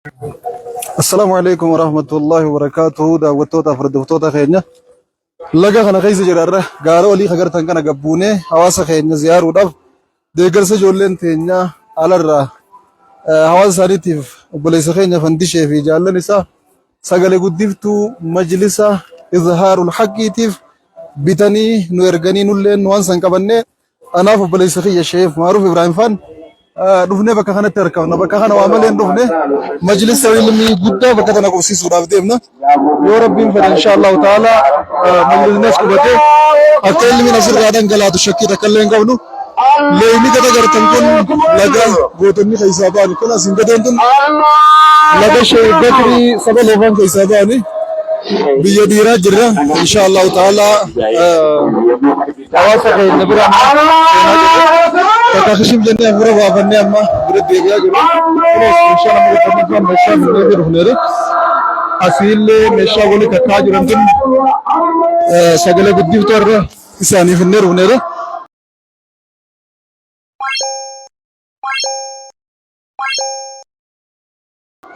السلام عليكم ورحمة الله وبركاته. دعوتوتا فردوتوتا خيرنا. لقى خنا خيس جرارة. قارو لي خجر تنكنا قبونه. حواس خيرنا زيار ودف. ديگر سجولين تينا على الرا. حواس ساريتيف. وبليس خيرنا فنديش في جالنا نسا. سجل قديفتو مجلسا إظهار الحقيتيف. بتاني نورجاني نولين وانسان كبنة. أنا فبليس خير شيف معروف إبراهيم فان. دفنه بكا خانة تركونا بكا خانة وعملين دفنه مجلس علمي جدا بكا تنا كوسي سورة بديمنا يا ربي إن شاء الله تعالى مجلس الناس كبته أكل من أسر قادن قلا تشكي تكلم قبله ليني كذا قرتن كن لقى قوتني خيساباني كنا سينكدن تن لقى شيء بكري سبب لفان خيساباني بيديرا جرا إن شاء الله تعالى أواسك النبرة تكاشيم جنة أمورا وافني أما برد ديجا جرا إن شاء الله مرتبط مشى من غير هنره أصيل مشى بولي كتاج رنتن سجله بدي بتوار إساني في النر هنره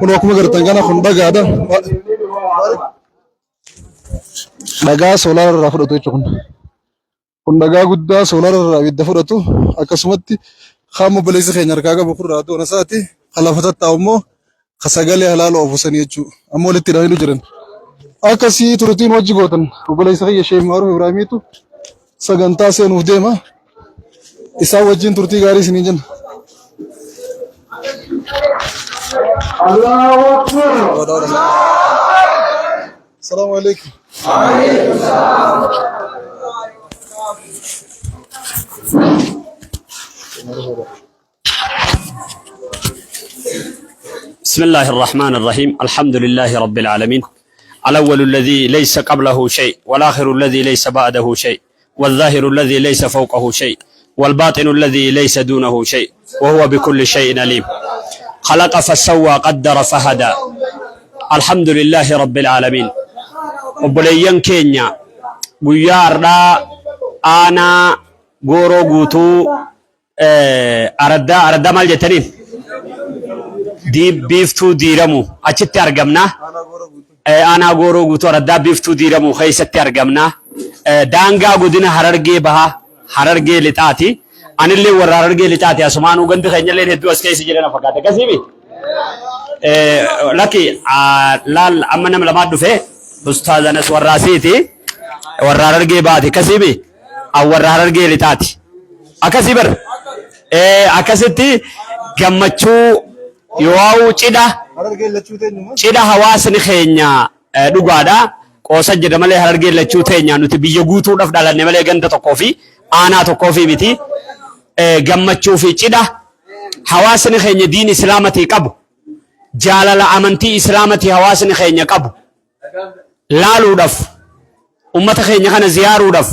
هنوكم قرطان كنا خنبا قادا dhagaa soolaara irraa fudhatu jechuudha kun dhagaa guddaa soolaara irraa ibidda fudhatu akkasumatti qaama balleessa keenya harkaa qabu irraa doona isaati qalafata ta'u immoo sagalee halaala oofusanii jechuudha ammoo walitti hidhamanii jiran akkasii turtiin wajji gootan balleessa kiyya Sheekh Maaruuf Ibraahimiitu sagantaa seenuuf deema isaan wajjin turtii gaarii isinii jenna. Allahu Akbar. Assalamu alaikum. بسم الله الرحمن الرحيم الحمد لله رب العالمين الأول الذي ليس قبله شيء والآخر الذي ليس بعده شيء والظاهر الذي ليس فوقه شيء والباطن الذي ليس دونه شيء وهو بكل شيء عليم خلق فسوى قدر فهدى الحمد لله رب العالمين obboleeyyan keenya guyyaa har'aa aanaa gooroo guutuu araddaa maal jettaniin biiftuu diiramu achitti argamna aanaa gooroo guutuu araddaa biiftuu diiramu keessatti argamna daangaa godina harargee bahaa harargee lixaati anillee warra harargee lixaati asumaanuu gandi keenyallee hedduu as keessa jedhana fakkaate akkasiimi lakki laal amma nama lamaa dhufee Ustaz Anas warraasiiti warra harargee baati akkasiimi warra harargee lixaati akkasii bar akkasitti gammachuu yoo cidha hawaasni keenya dhugaadha qoosa jedha malee harargee lachuu teenya nuti biyya guutuudhaaf dhalanne malee ganda tokkoo fi aanaa tokkoo fi miti gammachuu fi cidha hawaasni keenya diin islaamatii qabu jaalala amantii islaamatii hawaasni keenya qabu laaluudhaaf ummata keenya kana ziyaaruudhaaf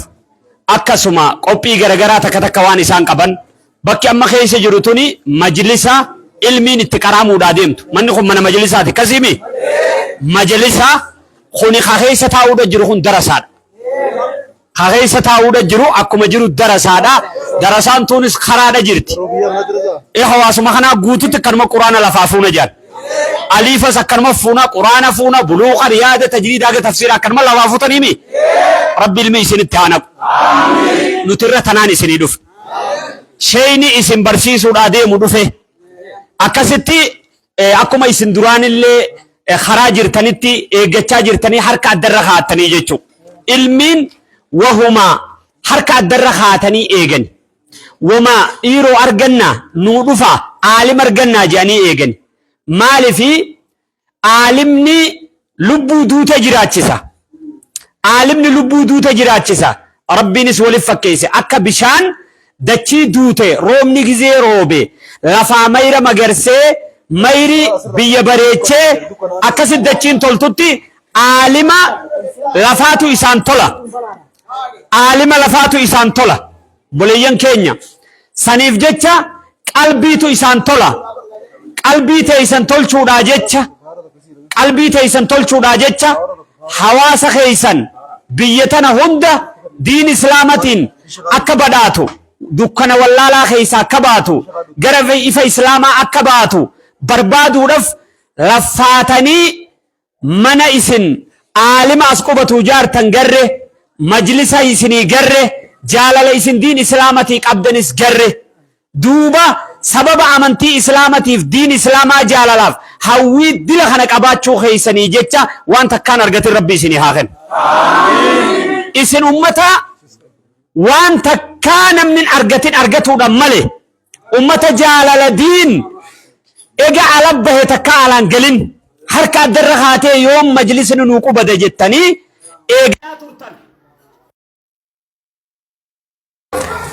akkasuma qophii garagaraa takka takka waan isaan qaban bakki amma keessa jiru tuni majlisa ilmiin itti qaraamuudhaa deemtu manni kun mana majlisaati akkasiimi majlisa kuni keessa taa'uudha jiru kun darasaadha keessa taa'uudha jiru akkuma jiru darasaadha darasaan tunis karaadha jirti hawaasuma kanaa guututti kanuma quraana lafaa fuuna jaan أليف سكر مفونا قرآن فونا بلوغ رياضة تجريد هذا تفسير أكرم الله وافوتني مي ربي الميسين التهانب نترى تناني سنيدوف شيني اسم برسيس ودادي مدوفه أكستي أكما اسم دران اللي خراجر تنتي جتاجر تني حركة الدرخات تني جتشو علمين وهما حركة الدرخات تني إيجن وما إيرو أرجنا نودفا عالم أرجنا جاني إيجن مالي في عالمني لبو دوتا جراتشسا عالمني لبو دوتا جراتشسا ربي نسولي فكيسي أكا بشان دچي دوتي رومني غزي روبي لفا ميرا مغرسي ميري بيا بريچه أكا سي دچين تولتوتي عالما لفاتو إسان تولا عالما لفاتو إسان تولا بوليان كينيا سنيف جيچا قلبيتو إسان تولا qalbii teessan tolchuudhaa jecha qalbii teessan tolchuudhaa jecha hawaasa keessan biyya tana hunda diin islaamatiin akka badhaatu dukkana wallaalaa keessa akka baatu gara ifa islaamaa akka baatu barbaaduudhaaf لفاتني من إسن عالم أسقبة جارتن جره مجلس إسني جره جالل إسن دين إسلامتي قبدنس جره دوبا سبب أمنتي إسلامتي في دين إسلاما جاللاف هوي دل خنق أباتشو خيسني جيتشا وانت كان أرغت ربي سني هاخن إسن أمتا وانت كان من أرغتو دمالي أمتا جالل دين إجا علبه تكالان قلن حركة درخاتي يوم مجلس نوكو بدا جتني إجا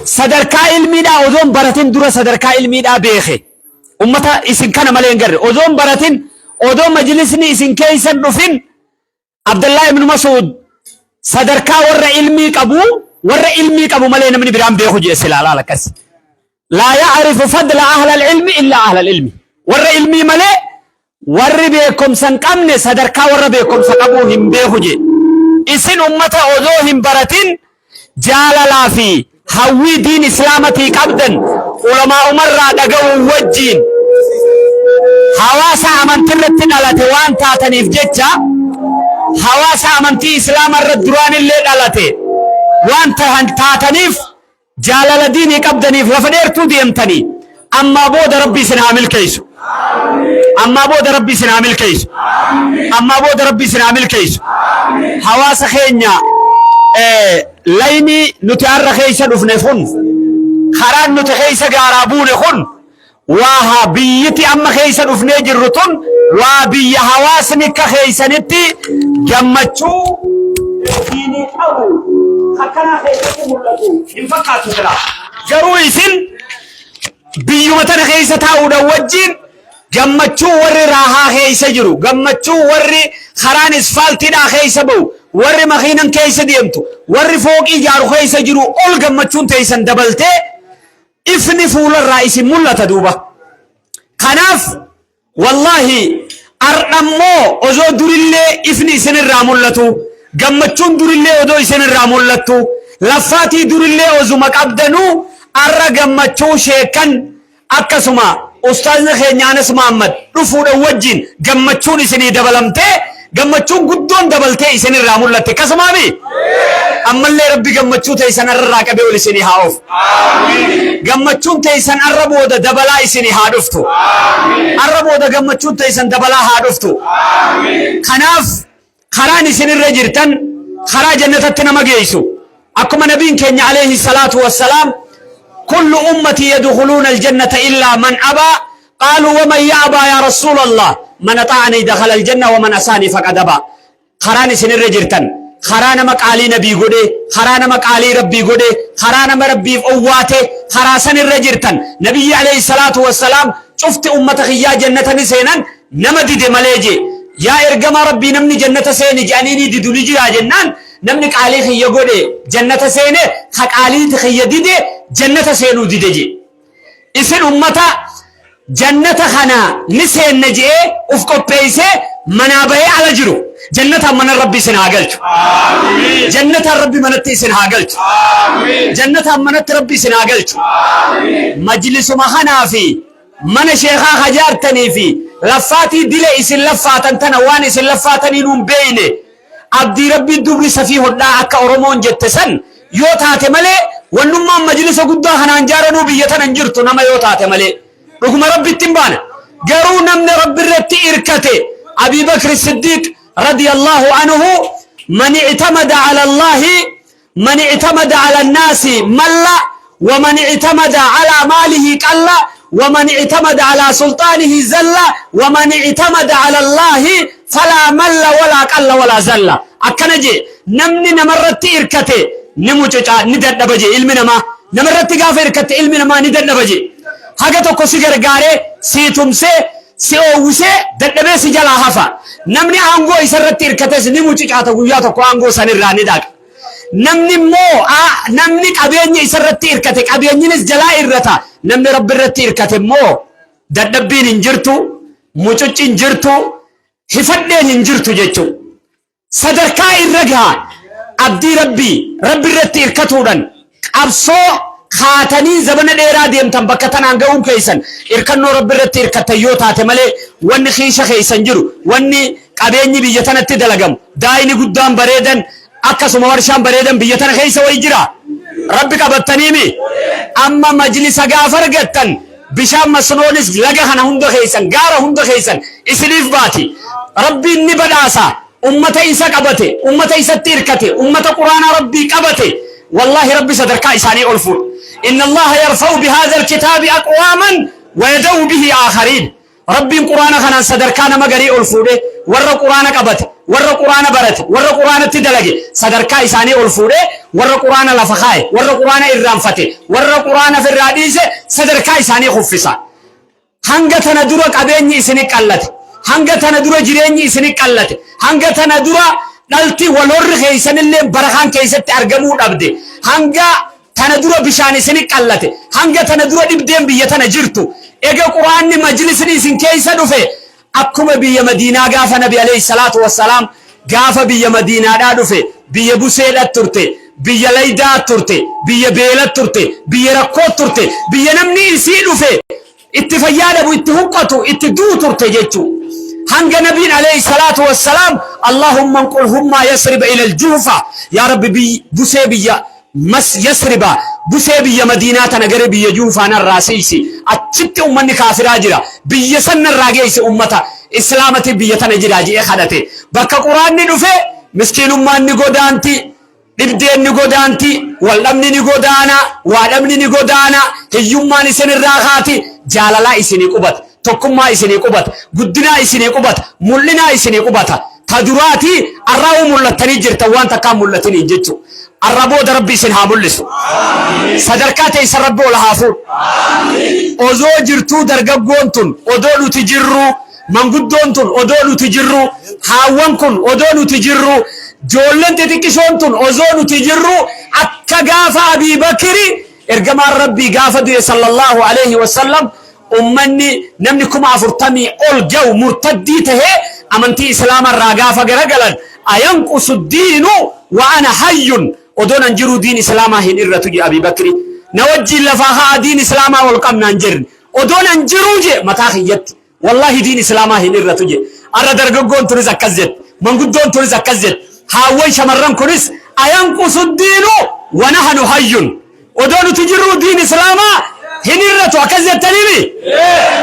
صدركا علمي دا أذون براتين دورا صدركا علمي دا بيخي أمتا إسن كان ملين قرر أذون براتين أذون مجلسني إسن كيسن نفين عبد الله بن مسعود صدركا ور علمي كابو ملين من برام بيخو جيسي لا لكس لا يعرف فضل أهل العلم إلا أهل العلم ور علمي ملي ور بيكم سنقمني صدركا ور بيكم سنقبو هم بيخو جي إسن أمتا أذون براتين جاللا في هوي دين إسلامتي قبدن علماء مرة دقوا وجين حواسا أمنتي رتين على توان تاتني في جتشا حواسا أمنتي إسلام الردوان اللي دلتي وان تاتني في جالل ديني قبدني في لفديرتو ديمتني أما بود ربي سنعمل كيسو أما بود ربي سنعمل كيسو أما بود ربي سنعمل كيسو حواسا خينيا لايني نتعرى خيسا نفنفن خران نتخيسا قارابون خن واها بيتي أما خيسا نفنجر رتن وابي حواسنك خيسا نتي جمتشو ديني أبو خكنا خيسا كمولتو انفقاتو كلا جرويسن بيومتنا خيسا تاودا وجين جمتشو وري راها خيسا جرو جمتشو وري خران اسفالتي دا خيسا بو ورّي مخينن كيسا ديمتو ورّي فوق إجارو خيسا جرو أولغا مچون تيسن دبلتي إفني فول الرئيس ملة تدوبة خناف والله أرنمو أزو دور اللي إفني سن الرامولتو غمچون دور اللي أدو سن الرامولتو لفاتي دور اللي أزو مقابدنو أرى غمچو شيكن أكسما أستاذنا خينيانس محمد رفود وجين غمچون سني دبلمتي gammachuun guddoon dabaltee isin irraa mul'atte kasumaabi ammallee rabbi gammachuu teessan irraa qabee ol isin haa of gammachuun teessan arra booda dabalaa isin haa dhuftu arra booda gammachuun teessan dabalaa haa dhuftu kanaaf karaan isin irra jirtan karaa jannatatti nama geessu akkuma nabiin keenya alayhi salaatu wassalaam kullu ummati yadkhuluna aljannata illa man aba قالوا ومن يأبى يا رسول الله من أطاعني دخل الجنة ومن أساني فقد أبى خراني سنر جرتن خرانا مقالي نبي قده خرانا مقالي ربي قده خرانا مربي فأواته خراسن الرجرتن نبي عليه الصلاة والسلام شفت أمتك يا جنة نسينان نمدي دي مليجي يا إرقم ربي نمني جنة سيني جانيني دي دوليجي يا جنان نمني قالي خي قده جنة سيني خك قالي تخي دي جنة سينو دي دي إسن أمتا جنة خنا نسين نجئ أفكو بيسه منابه على جرو جنة من ربي سنهاجلت جنة ربي منتي سنهاجلت جنة منت ربي سنهاجلت مجلس ما خنا في من شيخا خجارتني في لفاتي دلي إسن لفاتن تنوان إسن لفاتني نوم بينه عبد ربي الدبري سفيه الله أكا أرمون جتسن يوتات ملي ونما مجلس قدا خنا انجارنو بيتن انجرتو نما يوتات ملي رغم ربي التنبان قروا نمن رب الرتي إركته أبي بكر الصديق رضي الله عنه من اعتمد على الله من اعتمد على الناس مل ومن اعتمد على ماله قل ومن اعتمد على سلطانه زل ومن اعتمد على الله فلا مل ولا قل ولا زل أكنجي نمن نمرتي إركته نموجا ندد بجي علمنا ما نمرتي غافر إركته علمنا ما ندد بجي haga tokko si gargaare si tumse si oowwise dadhabee si jalaa hafa namni aangoo isarratti hirkates ni mucucaata guyyaa tokko aangoo sanirraa ni dhaqa namni immoo namni qabeenya isarratti hirkate qabeenyinis jalaa irrata namni rabbi irratti hirkate immoo dadhabbiin hin jirtu mucucci hin jirtu hifadheen hin jirtu jechuudha sadarkaa irra gahaa abdii rabbi irratti hirkatuudhaan qabsoo خاتني زبنا ديرا ديم تنبكتنا عنقوم كيسن إركنو رب الرتير كتيوتا تملي واني خيش خيسن جرو واني قبيني بيجتنا تدلقم دايني قدام بريدن أكسو مورشان بريدن بيجتنا خيس ويجرا ربك بطنيمي أما مجلس غافر قتن بشام مسنونس لغا هند خيسن غار هند خيسن إسليف باتي ربي نبداسا أمة إيسا قبته أمة إيسا تيركته أمة قرآن ربي قبته والله ربي صدرك إساني ألفون إن الله يرفع بهذا الكتاب أقواما ويدعو به آخرين ربي القرآن خنا صدركانا مغري ألفوده ور قرآن قبته ور قرآن برته ور قرآن تدلقي صدرك إساني ألفوده ور قرآن لفخاي ور قرآن إرامفته ور قرآن في الراديس صدرك إساني خفصا هنگتنا درا قبيني إساني قلت هنگتنا درا جريني إساني قلت هنگتنا درا دلتي ولور خيسن اللي برخان كيست أرجمو أبدي هنگا تندرو بشاني سني قلته هنگا تندرو دبدين بيتنا جرتو إيجا قرآن مجلس نيسن كيسا دفه أكما بي مدينة غافة نبي عليه الصلاة والسلام غافة بي مدينة دا دفه بي بوسيلة ترتي بي ليدا ترتي بي بيلة ترتي بي ركو ترتي بي نمني إسي دفه اتفيانا بو اتهقتو اتدو ترتي جيتو هنگا نبي عليه الصلاة والسلام اللهم انقلهم يسرب إلى الجوفة يا رب بي بوسي بي مس يسربا بوسي بي مدينة نغر بي جوفة نراسيسي أتشت أمني كافر جرا بي سن الراجيس أمتا إسلامة بي تنجراجي إخدته بك قرآن ندفع مسكين أمان نقودانتي إبدين نقودانتي والأمن نقودانا والأمن نقودانا هيومان سن الراغاتي جاللا إسني قبط تكما إسني قبط قدنا إسني قبط ملنا إسني قبط تدراتي الرأو ملتني جرت وانت كام ملتني جتو الربو ربي سنها ملسو صدركاتي سربو لهافو أوزو جرتو درقبونتون أدولو تجرو من قدونتون أدولو تجرو هاوانكون أدولو تجرو جولن تتكشونتون أوزولو تجرو أكا غافة أبي بكري إرقمان ربي غافة دي صلى الله عليه وسلم أمني نمنكم عفرتمي أول جو مرتدي تهي أمنتي إسلام الراغافة غرقلن أينقص الدين وأنا حي ودون أنجروا دين إسلاما هن إرتجي أبي بكري نوجي لفاها دين إسلاما والقمنا أنجرن ودون أنجروا جي متاخيت والله دين إسلاما هن إرتجي أرى درقون تريز أكزت من قدون تريز أكزت هاوي شمرم كريس أينقص الدين ونحن حي ودون تجروا دين إسلاما هن إرتو أكزت تنيني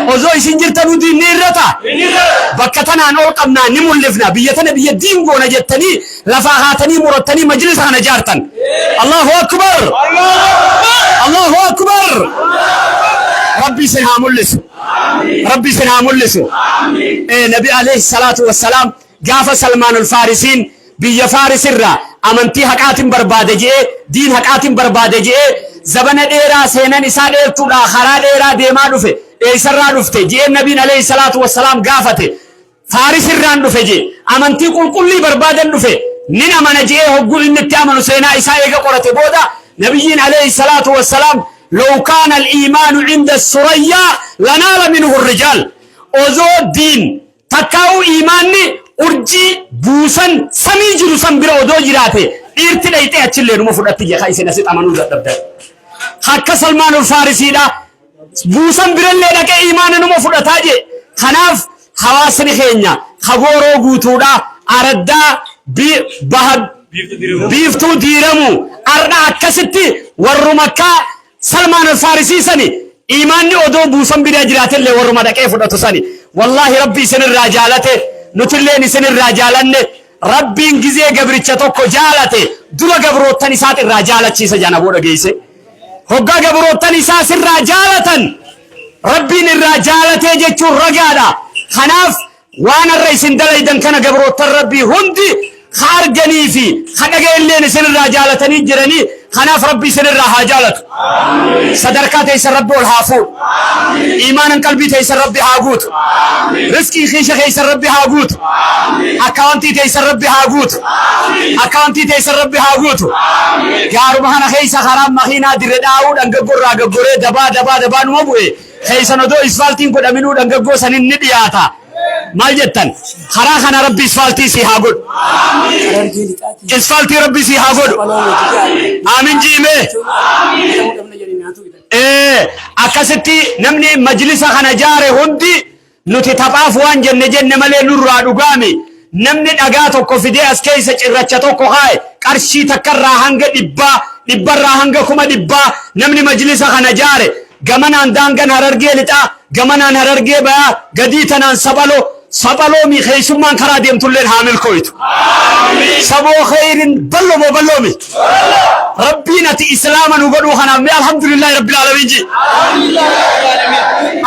وزوي سنجرتنو دين إرتا بكتنا نور قمنا نمولفنا بيتنا بي الدين قونا جتني لفاهاتني مرتني مجلسها نجارتن الله أكبر الله أكبر ربي سنها ملسو ربي سنها ملسو نبي عليه الصلاة والسلام قاف سلمان الفارسين بي فارس الرا أمنتي حقات بربادجي دين حقات بربادجي زبن ديرا سينن إسان إرتو خرا ديرا ديما دفه إيسرا دفته جي النبي عليه الصلاة والسلام قافته فارس الران دفه جي أمنتي كل بربادن دفه ننا من جي هقول إن التامن سينا إسان إيقا قرأت بودا نبيين عليه الصلاة والسلام لو كان الإيمان عند السرية لنال منه الرجال أوزو الدين تكاو إيماني أرجي بوسن سميجر سنبرا ودو جراته إرتنا إتي أتشل لنمو فرأتي جي خايسي نسيت أمانو دبدا حق سلمان الفارسي دا بوسن برن لك إيمان نمو فرأتا جي خناف حواسن خينيا خغورو قوتو دا أردا بهد بيفتو ديرمو أرنا أكستي ورمكا سلمان الفارسي سني إيماني أدو بوسن برا جراته اللي ورمدا كيف فرأتو سني والله ربي سن الرجالته نتلين سن الرجالن ربي انجزي قبرتش توكو جالته دولا قبروتني سات الرجالة چيسا جانا بودا جيسي هقا قبروتني ساس الرجالة ربي الرجالة جيچو الرجالة خناف وانا الرئيس اندليدن كان قبروتن ربي هندي خارجني في خدقا اللين سن الرجالة نجرني خناف ربي سن الرجالة صدركات يسر ربي والحافو إيمانا قلبي تيسر ربي هاقوت رزقي خيشة يسر ربي هاقوت أكاونتي تيسر ربي هاقوت أكاونتي تيسر ربي هاقوت يارو مهانا خيسة خرام مخينا درداود انقبور راقبوري دبا نمبوي خيسة ندو إسفالتين قد أمينو انقبو سنين ندياتا ما جتن خراخنا ربي إسفالتي سي هاقود إسفالتي ربي سي هاقود آمين جيمي akkasitti namni majlisa kana jaare hundi nuti taphaaf waan jenne malee nurraa dhugaami namni dhagaa tokko fidee as keessa cirracha tokko haa'e qarshii takkarraa hanga dhibbarraa hanga 100 namni majlisa kana jaare gamanaan daangan Harargee lixaa gamanaan Harargee bayaa gadii tanaan sabaloo mi keessummaan karaa deemtulleen haamil koytu saboo khairin ballomi rabbiin ati islaama nu godhuu kanaaf mee alhamdulillahi rabbil aalamiin ji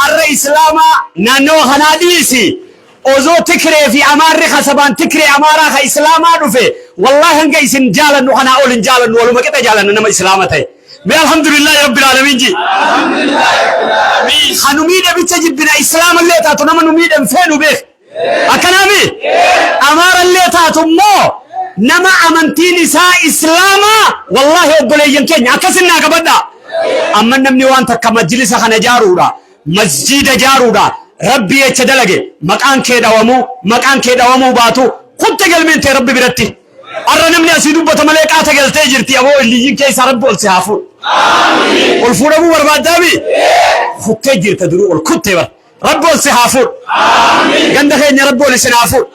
arra islaama naannoo kanaa dhiisi ozoo tikree fi amaarri kasabaan tikree amaaraa ka islaamaa dhufe wallahi hanga isin jaalannu kanaa olin jaalannu waluma qixa jaalanna nama islaama ta'e mee alhamdulillahi rabbil aalamiin ji hanumii dhabicha jibbina islaama illee taatu nama numii dhan feenu beek akkanami amaara illee taatu immoo nama amantiin isaa islaama wallahi obboleeyyan keenya akkasin naa qabadha amma namni waan takka majlisa kana jaaruudha masjida jaaruudha rabbi jecha dalage maqaan kee dhawamuu baatu kutte galmeentee rabbi biratti arra namni asii dubbata malee qaata galtee jirti aboo illiyyiin keessa rabbi ol si haafuun ol fuudhamuu barbaaddaami kuttee jirta duruu ol kuttee bar rabbi ol si haafuun ganda keenya rabbi ol isin haafuun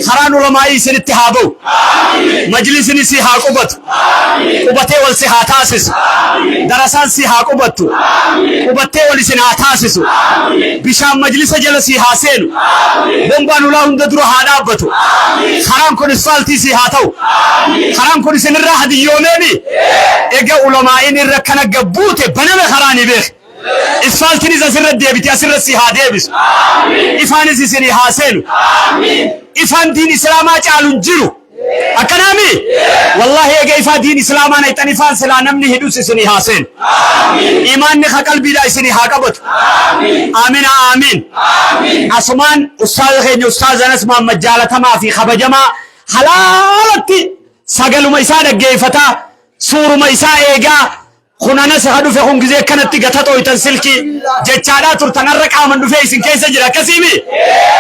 karaan ulamaa'ii isinitti haa ba'u majlisni si haa qubatu qubatee wal si haa taasisu darasaan si haa qubattu qubattee wal isin haa taasisu bishaan majlisa jala si haa seenu bombaan ulaa hunda dura haa dhaabbatu karaan kun isfaaltii si haa ta'u karaan kun isinirraa hadiyoomeemi egaa ulamaa'iin irra kana gabbuute baname karaanii beek isfaaltiinis asirra deebite asirra si haa deebisu ifaanis isinii haa seenu ifaan diin islaamaa caaluun jiru akkanami wallahi egaa ifaa diin islaamaa na ixan ifaan silaa namni hidhus isinii haa seenu imaanni ka qalbiidha isinii haa qabatu amiin asumaan ustaaza keenya ustaaza Anas Muhammad jaalatamaa fi kabajamaa halaalatti sagaluma isaa dhaggeeffataa suuruma isaa eegaa kunanas haa dhufe kun gizee kanatti gatatoo itan silki jechaadhaa turtan har'a qaaman dhufee isin keessa jira akkasiimi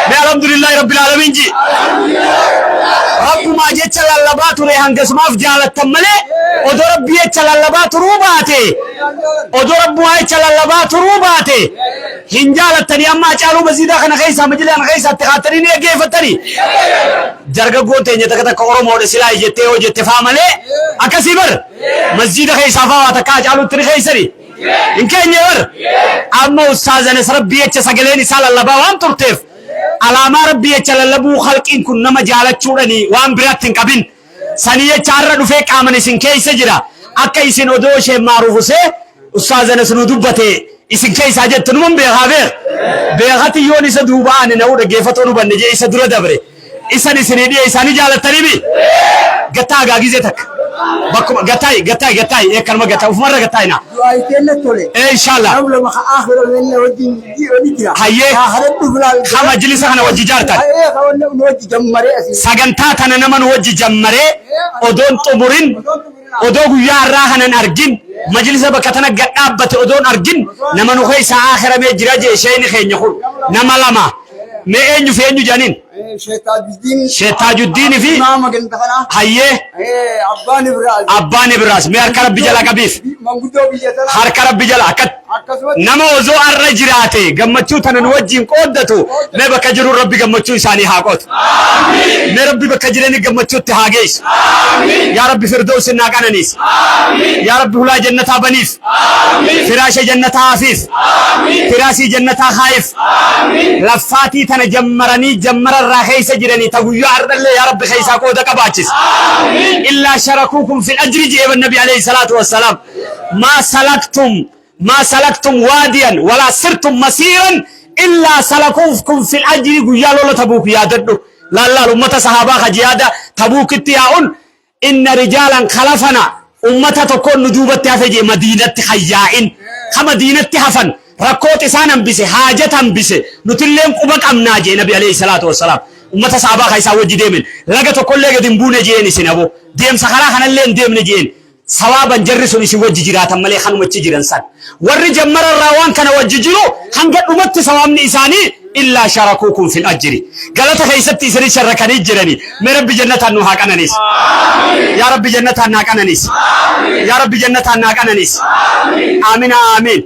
mee alhamdulillahi rabbil aalamiin ji rabbumaa jecha lallabaa ture hangasumaaf jaalattan malee odoo rabbi jecha lallabaa turuu baate hin jaalattanii amma caaluu masiidaa kana keessa majlisaa keessa itti qaatanii ni eeggeeffattanii jargaggoon teenya takka Oromoodha silaa jettee yoo jette faa malee akkasii bar masjida keessa faa takka caaluutti ni keessani in keenya bar amma ustaaza Anas rabbi jecha sagaleen isaa lallabaa waan turteef alaamaa rabbi jecha lallabuu khalqiin kun nama jaalachuudhani waan biraatti hin qabin sanii jecha har'a dhufee qaaman isin keessa jira akka isin odoo isheen maarufusee ustaaza Anas nu dubbate isin keessa jettu numan beekati yoon isa duubaan na dhaggeeffatoo nu banne jee isa dura dabre isan isinii dhiye isaanii jaalattaniimi gattaa gaagizee takka bakkuma gattai eekkanuma gattaa ufumarra gattaa'ina inshallah hayyee ha majlisa kana wajji jaartan sagantaa tana nama nu wajji jammaree odoon xumurin odoo guyyaa irraa kanan argin majlisa bakka tana gad dhaabbate odoon argin nama nu keessa akhiramee jira jee isheen keenya kun nama lama mee eenyu fi eenyu janiin Sheetajuddin fi hayyee abbaan Ibraas mee harka rabbi jala qabiif harka rabbi jala akkat nama osoo arra jiraate gammachuu tana nu wajjin qooddatu mee bakka jiru rabbi gammachuu isaanii haa qootu mee rabbi bakka jiranii gammachuutti haa geessu yaa rabbi firdawsi naa qananiis yaa rabbi hulaa jannataa baniif firaasha jannataa hafiif firaasii jannataa haayif laffaatii tana jammaranii jammara راخيس جراني تقولوا عرض الله يا رب خيسا كودا كباتشس إلا شركوكم في الأجر جيب النبي عليه الصلاة والسلام ما سلكتم واديا ولا سرتم مسيرا إلا سلكوكم في الأجر قيالوا لا تبوك يا دردو لا أمة صحابة خجيادة تبوك التياؤن إن رجالا خلفنا أمة تكون نجوبة تفجي مدينة خيائن كمدينة هفن ركوت إسانم بسي حاجتهم بسي نتلهم قبك أمناجي نبي عليه الصلاة والسلام أمة صحابة خيسا وجي ديمن لغتو كل لغة دنبون جيني سنبو ديم سخرا خنا اللين ديم نجين ثوابا جرسو نسي وجي جراتا ملي خانو مچي جران سان ور جمر الروان كان وجي جرو خنگت أمت ثواب نيساني إلا شاركوكم في الأجر قالت خيستي سري شركني جرني من رب جنة النوها كنانيس يا رب جنة النوها كنانيس يا رب جنة النوها كنانيس آمين آمين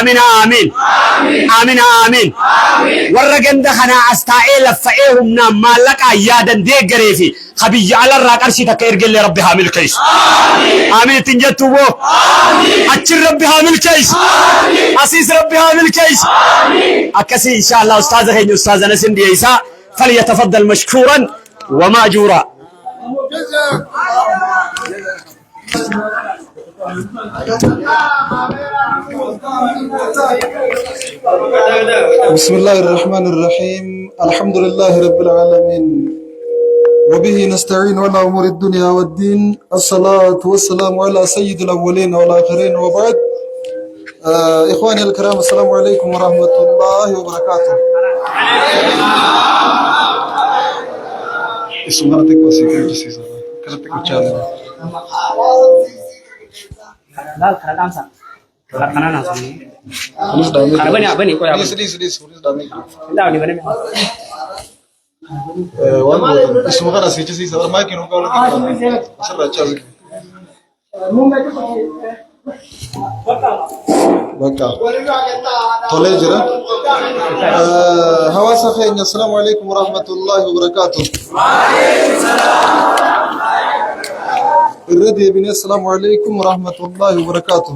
آمين آمين آمين آمين ورقن دخنا أستائل فإيهم نام مالك أيادا دي قريفي خبي على الراقرشي تكيرقل لربي هامل كيس آمين تنجتو بو أتشر ربي هامل كيس أسيس ربي هامل كيس أكسي إن شاء الله أستاذ خيني أستاذ نسم دي إيسا فليتفضل مشكورا وماجورا بسم الله الرحمن الرحيم الحمد لله رب العالمين وبه نستعين على أمور الدنيا والدين الصلاة والسلام على سيد الأولين والآخرين وبعد إخواني الكرام السلام عليكم ورحمة الله وبركاته اسمعتك وسيكون جسيسا كرتك وشالنا لا كلام صح كلام ناس Polis damai. Abani kau ya. Sedih polis damai. Dah ni mana? Wan semua kan asli sih sabar mai kinu kau lagi. Asal baca lagi. Baka. Tole jera. Hawa sakhen. Assalamualaikum warahmatullahi wabarakatuh. الردي بني السلام عليكم ورحمة الله وبركاته.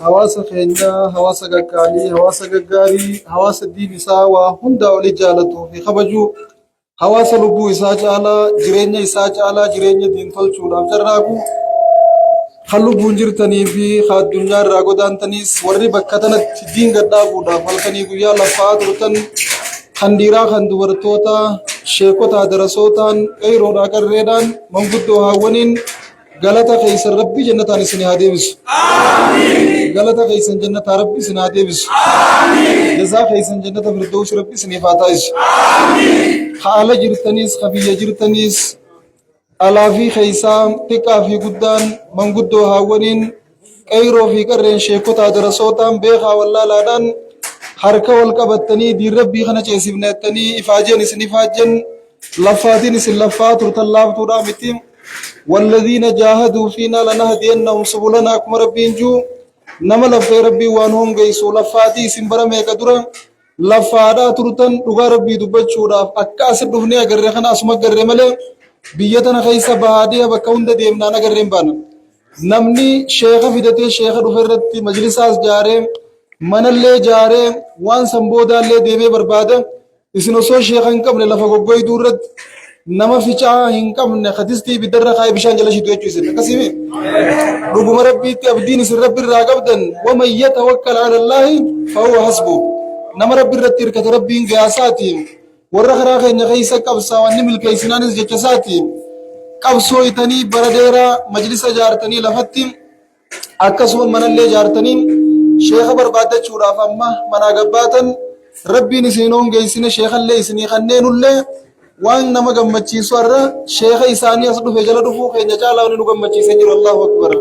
حواس خينيا حواس غكالي حواس غغاري حواس الدين ساوا هندا ولي جالتو في خبجو حواس لبو إساجالا جرينيا إساجالا جرينيا دين فلچولا جراغو خلو بونجرتني في خاد دنيا راغو دانتنيس وري بكتنا دين غدابو دا فلكني غيا لفات رتن خنديرا خندورتوتا شيكوتا درسوتان ايرودا كريدان منغدو هاونين غلطة خيس ربي جنة نسني هاديبس آمين غلطة خيس جنة ربي سني هاديبس آمين جزاء خيس جنة فردوس ربي سني فاتايس آمين خالة جرتنيس خفية جرتنيس ألافي خيسام تكا في قدان منغدو هاونين ايرو في كرين شيكوتا درسوتان بيخا والله لادان حركة والقبتني دي ربي خنا جيسبنتني إفاجن سنفاجن لفاتين سلفات رتلاف تورا متيم والذين جاهدوا فينا لنهدينهم سبلنا كما ربين جو نما لفظ ربي وانهم جيسو لفاتي سنبرا ميكدورا لفادا ترتن دغا ربي دبچودا اكاس دفني اگر خنا اسما گر مله بيتنا خيسا بهادي بكوند ديمنا نگر بان نمني شيخ فدته شيخ دفرت مجلس جاره من اللي جاره وان سمبودا اللي ديمه برباد اسنو سو شيخان قبل لفغو غوي دورت نما فيچا هنكم نخدستي بدر خاي بشان جلشي دوچو سن كسيمي رب ربي تبدين سر رب راغبدن ومن يتوكل على الله فهو حسبه نما رب رتير كتربين غاساتي ورخرا خين خيسا قبسا ونمل كيسنانس جچساتي قبسو يتني برديرا مجلس جارتني لفتي اكسو من اللي جارتني شيخ برباد چورا فما منا غباتن ربي نسينون غيسن شيخ اللي سني خنين الله وان نما gammachiisu arra sheekha isaanii as dhufe jala dhufu keenya caalaa nu gammachiise jiru Allahu akbar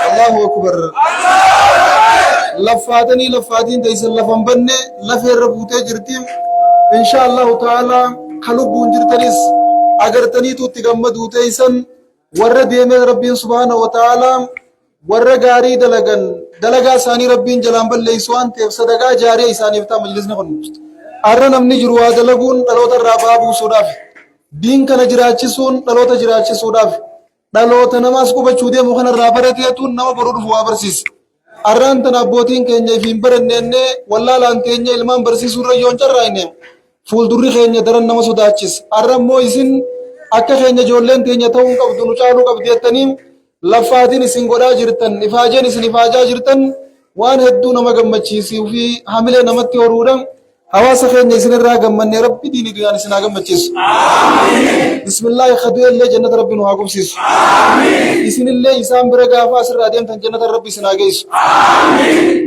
Allahu akbar lafatin taysan lafan banne lafeerra buutee jirti insha Allah taala kalubbuun jirtanis agartanii tuutti gammadu taysan warra deeme rabbiin subhanahu wa taala warra gaarii dalagaa isaanii rabbiin jalaan balleessu waan ta'eef sadaqa jaariyaa isaaniif ta'a majlisni kun arra namni jiru waa dalaguun dhaloota irraa buusuudhaaf diin kana jiraachisuun dhaloota jiraachisuudhaaf dhaloota namaas qubachuu deemu kanarraa barateetuun nama boruu dhufu waa barsiisa arraan tan abbootiin keenya ifiin baranneenye wallaalaan teenya ilmaan barsiisuu irra yoon carraayne fuuldurri keenya daran nama sodaachisa arra immoo isin akka keenya ijoolleen teenya ta'uu qabdu nu caaluu qabdi jettanii lafaatiin isin godhaa jirtan ifaajeen isin ifaajaa jirtan waan hedduu nama gammachiisuu fi hamilee namatti horuudhaan hawaasa keenya isin irraa gammanne rabbi diinii dunyaan isin haa gammachiisu amiin bismillah khaduu illee jannata rabbi nu haa qubsiisu amiin isin illee isaan bira gaafa asirraa deemtan jannata rabbi isin haa geessu amiin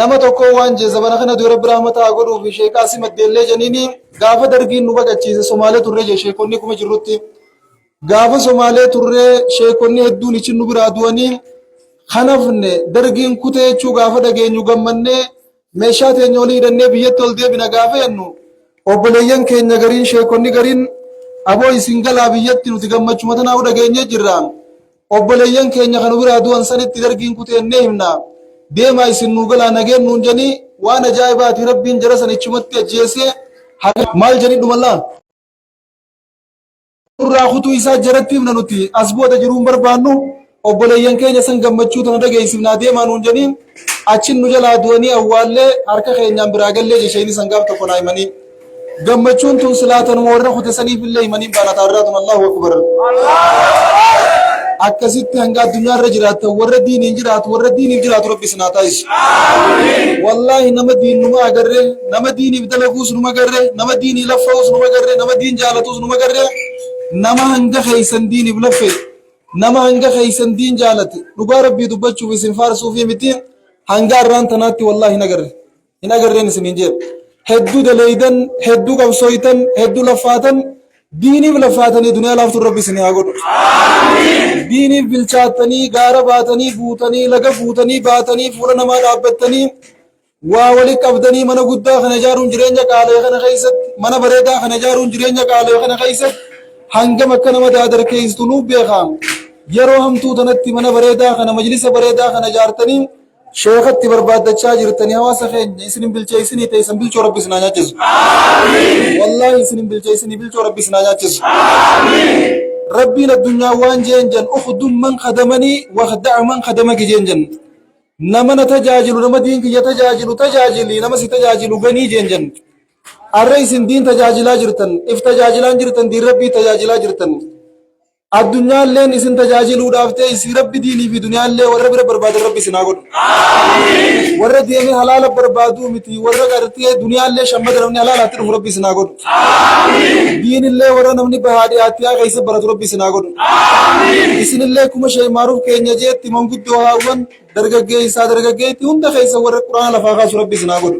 nama tokko waan jeezabana kana dura rabbi rahmata haa godhuu fi sheekaasi maddeellee janiini gaafa dargiin nu baqachiise Somaalee turre jee sheekonni kuma jirrutti gaafa Somaalee turre sheekonni hedduun ichin nu biraa du'anii خنفني درجين كتة شو قافة دقينيو قمني meeshaa teenya olii hidhannee biyyatti ol deebina gaafa jennu obboleeyyan keenya gariin sheekonni gariin aboo isin galaa biyyatti nuti gammachuma tanaa dhageenyee jirra obboleeyyan keenya kan biraa du'an sanitti dargiin kuteennee himna deemaa isin nuu galaa nageen nuun janii waan ajaa'ibaati rabbiin jara sanichumatti ajjeesee maal janii dhumallaa irraa kutuu isaa jaratti himna nuti as booda jiruun barbaannu obboleeyyan keenya san gammachuu tana dhageessifnaa deemaa nuun janii achin nu jalaa du'anii awwaallee harka keenyaan biraa gallee jesheenii sangaaf tokko naa himanii gammachuun tun silaatan warra kute saniif illee himanii baana taarraatun Allahu akbar akkasitti hanga addunyaarra jiraatan warra diiniin jiraatu warra diiniif jiraatu rabbi sinaa taa'is wallaahi nama diin numa agarre nama diiniif dalaguus numa agarre nama diinii laffa'uus numa agarre nama diin jaalatuus numa agarre nama hanga keeysan diiniif laffe nama hanga keeysan diin jaalate dhugaa rabbii dubbachuuf isin faarsuufi miti hanga arraan tanaatti wallaahi hin agarreen isiniin jedhe hedduu daleeydan hedduu qabsooytan hedduu laffaatan diiniif laffaatanii duniyaa laaftuun rabbi isin haa godhu diiniif bilchaatanii gaara baatanii buutanii laga buutanii baatanii fuula namaa dhaabbattanii waa walitti qabdanii mana guddaa kana ijaaruun jireenya qaala'ee kana keessatti mana bareedaa kana ijaaruun jireenya qaala'ee kana keessatti hangam akka nama daadarkeessitu nuuf beekaam yeroo hamtuu tanatti mana bareedaa kana majlisa bareedaa kana ijaartanii sheekatti barbaadachaa jirtanii hawaasa keenya isinin bilcheessinii ta'e isin bilchoo rabbi isin haa nyaachisu wallaahi isinin bilcheessinii bilchoo rabbi isin haa nyaachisu rabbiin addunyaa waan jeen ukhdum man khadamanii wakhda'a man khadamaki jeen nama na tajaajilu nama diin kiyya tajaajilu tajaajili nama si tajaajilu ganii jeen arra isin diin tajaajilaa jirtan if tajaajilaan jirtan diin rabbii tajaajilaa jirtan addunyaalleen isin tajaajiluudhaaf ta'e isin rabbi diinii fi duniyaallee warra bira barbaadan rabbi isin haa godhu warra deemee halaala barbaaduu miti warra gartee duniyaallee shammada namni halaalaatti dhufu rabbi isin haa godhu diinillee warra namni bahaadhiyaatti haa keessa baratu rabbi isin haa godhu isinillee kuma shee maaruuf keenya jeetti manguddoo haawwan dargaggeetti hunda keessa warra quraana lafaa kaasu rabbi isin haa godhu